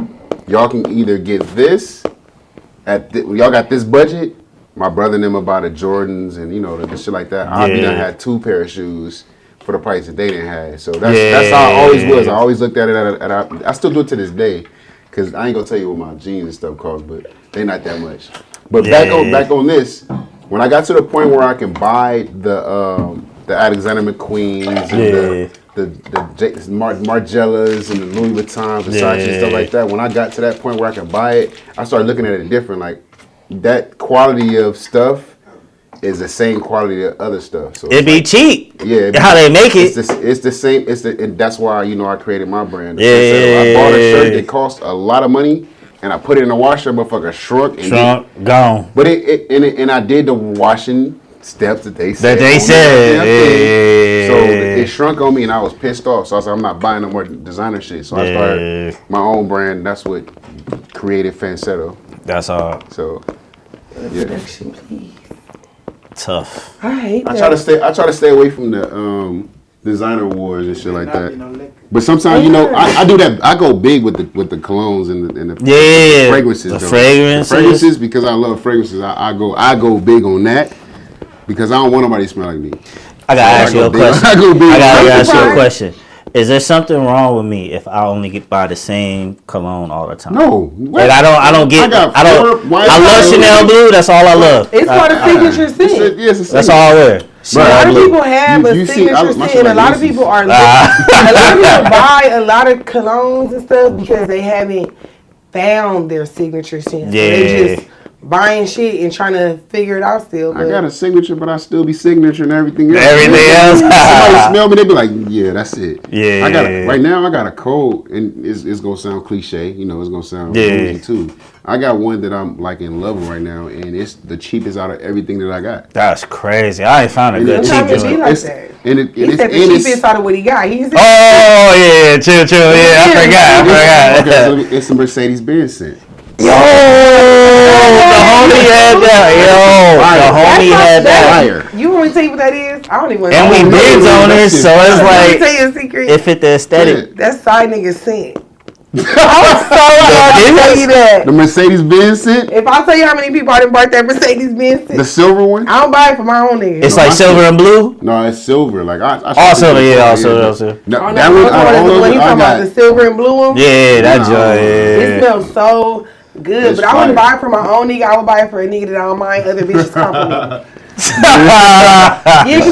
y'all can either get this y'all got this budget. My brother and them about the Jordans and the shit like that. I done had 2 pair of shoes for the price that they didn't have. So that's how I always was. I always looked at it I still do it to this day. Cause I ain't gonna tell you what my jeans and stuff cost, but they not that much. But back on this, when I got to the point where I can buy the Alexander McQueens and the Margielas and the Louis Vuitton, Versace and stuff like that. When I got to that point where I can buy it, I started looking at it different. Like that quality of stuff is the same quality of other stuff. So It be cheap. yeah, How they make it. It's the same. And that's why I created my brand. Yeah. I bought a shirt that cost a lot of money, and I put it in the washer, motherfucker shrunk. Gone. But and I did the washing steps that they said. So it shrunk on me, and I was pissed off. So I was like, I'm not buying no more designer shit. So I started my own brand. That's what created Fansetto. That's all. So Production, please. Tough. I hate that. I try to stay away from the designer wars and shit like that. But sometimes I do that. I go big with the colognes and the fragrances. The fragrances because I love fragrances. I go big on that because I don't want nobody to smell like me. I gotta ask you a question. I gotta ask you a question. Is there something wrong with me if I only buy the same cologne all the time? No. Like I love Chanel Blue. That's all I love. It's called a signature scent. Yes, that's all I wear. A lot of people have a signature scent, and a lot of people are. A lot of people buy a lot of colognes and stuff because they haven't found their signature scent. So they just buying shit and trying to figure it out still. I got a signature, but I still be signature and everything else. Somebody smell me, they be like, yeah, that's it. Yeah. Right now I got a code, and it's gonna sound cliche, it's gonna sound bougie too. I got one that I'm like in love with right now, and it's the cheapest out of everything that I got. That's crazy. I ain't found a good cheap one. one. He said the cheapest out of what he got. He said, chill. Yeah, I forgot. Okay, so it's a Mercedes-Benz scent. Yo, the homie had that. You want me to tell you what that is? I don't even want to. And we bids on it, so it's like tell you a secret. it fit the aesthetic. That's side nigga scent. I'm so glad to tell you that. The Mercedes-Benz scent? If I tell you how many people I done bought that Mercedes-Benz scent. The silver one? I don't buy it for my own niggas. It's like silver and blue? No, it's silver. Like all silver, all silver. That one, you talking about the silver and blue one? Yeah, that joint. It smells so good, but I wouldn't buy it for my own nigga. I would buy it for a nigga that I don't mind other bitches complimenting. Because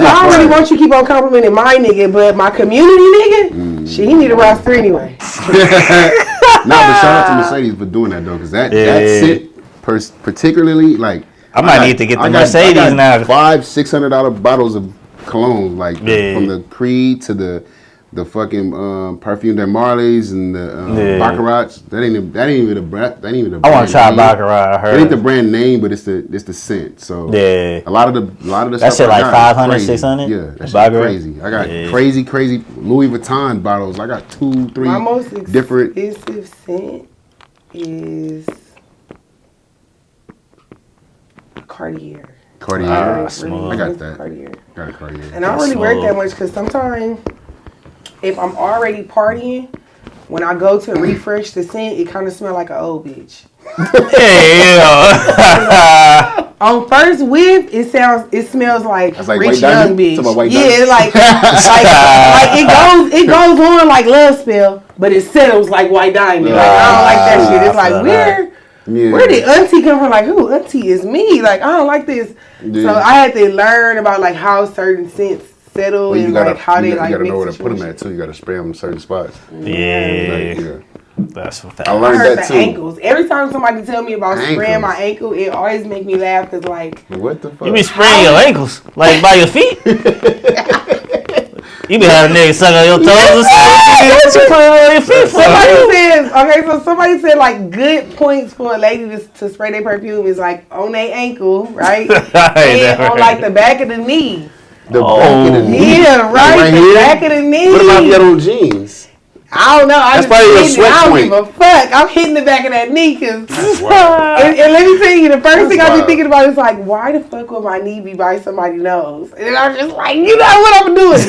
I don't really want you to keep on complimenting my nigga, but my community nigga, he need a roster anyway. But shout out to Mercedes for doing that though, because that scent particularly, like I might need to get the Mercedes now. $500-$600 bottles of cologne, like from the Creed to the fucking Perfume de Marley's and the Baccarat's. That ain't even the brand. I want to try Baccarat. I heard. It ain't the brand name, but it's the scent. So a lot of the that stuff shit like 500, crazy. 600. Yeah, that's crazy. I got crazy Louis Vuitton bottles. I got 2-3 my most different. expensive scent is Cartier. Smooth. I got that. Cartier. Got a Cartier. And I don't really wear it that much because sometimes if I'm already partying, when I go to refresh the scent, it kind of smells like an old bitch. On first whiff, it smells like rich young bitch. Yeah, like it goes on like Love Spell, but it settles like White Diamond. Like I don't like that shit. It's like where did Auntie come from? Like who? Auntie is me. Like I don't like this. Yeah. So I had to learn about like how certain scents settle and like how they like. You gotta know where to put them at too. You gotta spray them in certain spots. Yeah. That's what I learned that too. Ankles. Every time somebody tell me about spraying my ankle, it always make me laugh because like what the fuck? You be spraying your ankles like by your feet? You be having niggas suck on your toes or something. What you putting on your feet? Somebody said like good points for a lady to spray their perfume is like on their ankle, right? And on like the back of the knee. The back of the knee? Yeah, right the back of the knee. What about if you had on jeans? I don't know. That's probably your sweat I don't point. give a fuck. I'm hitting the back of that knee because. And let me tell you, the first thing I be thinking about is like, why the fuck would my knee be by somebody's nose? And I'm just like, you know what I'm doing?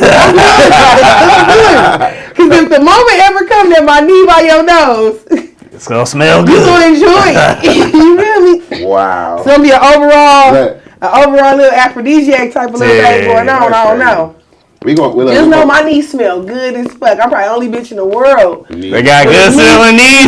Because if the moment ever comes that my knee by your nose, it's gonna smell good. You gonna enjoy it. You feel me? Wow. It's gonna be an overall little aphrodisiac type of little thing going on. I don't know. Just know my knees smell good as fuck. I'm probably the only bitch in the world. They got good smelling knees.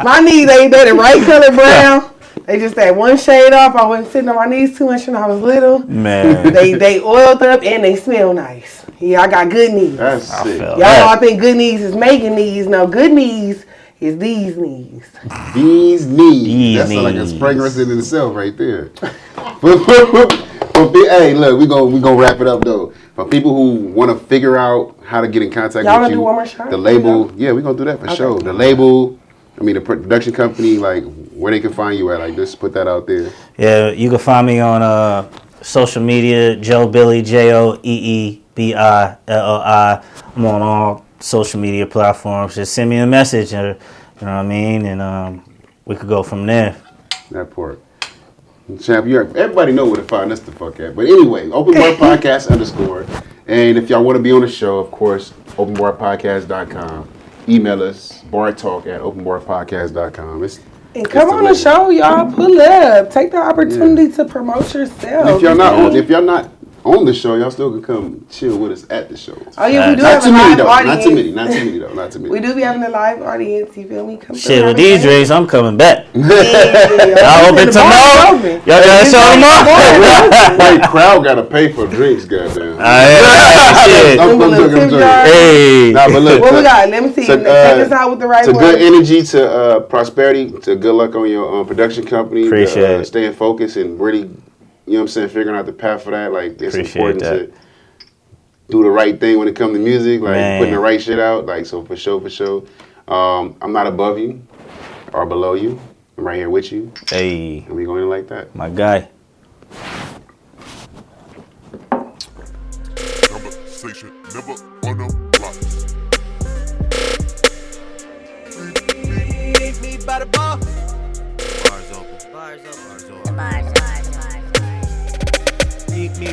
My knees, they the right color brown. They just that one shade off. I wasn't sitting on my knees too much when I was little. Man. They oiled up and they smell nice. Yeah, I got good knees. That's sick. Y'all know I think good knees is making knees. No, good knees is these knees. These knees. That's like a fragrance in itself right there. Hey, look, we gonna wrap it up though. For people who want to figure out how to get in contact Y'all with gonna you, do one more shot? the label, yeah, we gonna do that for sure. The label, I mean, the production company, like where they can find you at, like just put that out there. Yeah, you can find me on social media, Joe Billy, JoeeBillilli. I'm on all social media platforms. Just send me a message, or, you know what I mean, and we could go from there. That part. Champ, everybody know where to find us the fuck at. But anyway, Open Bar Podcast _ And if y'all want to be on the show, of course, openbarpodcast.com. Email us, bartalk@openbarpodcast.com. And come on the show, y'all. Pull up. Take the opportunity to promote yourself. And if y'all not on the show, y'all still can come chill with us at the show. Oh yeah, we do Not have too a many live though. audience. Not too many. Not too many though. Not too many. We do be having a live audience. You feel me? Come Shit, with these drinks, I'm coming back. Y'all Y'all open tomorrow? Y'all gotta show them up. Wait, crowd gotta pay for drinks, goddamn. Shit. I'm joking. Hey. Nah, but look. What we got? Let me see. Take us out with the right To words. good energy, to prosperity, to good luck on your production company. Appreciate it. Staying focused and really, you know what I'm saying, figuring out the path for that. Like, it's Appreciate important that. to do the right thing when it comes to music, like Man. putting the right shit out. Like, so for sure. I'm not above you or below you. I'm right here with you. Hey, And we going in like that. my guy. Conversation never on the blocks. Meet me by the bar. Bars open. Bars. Meet me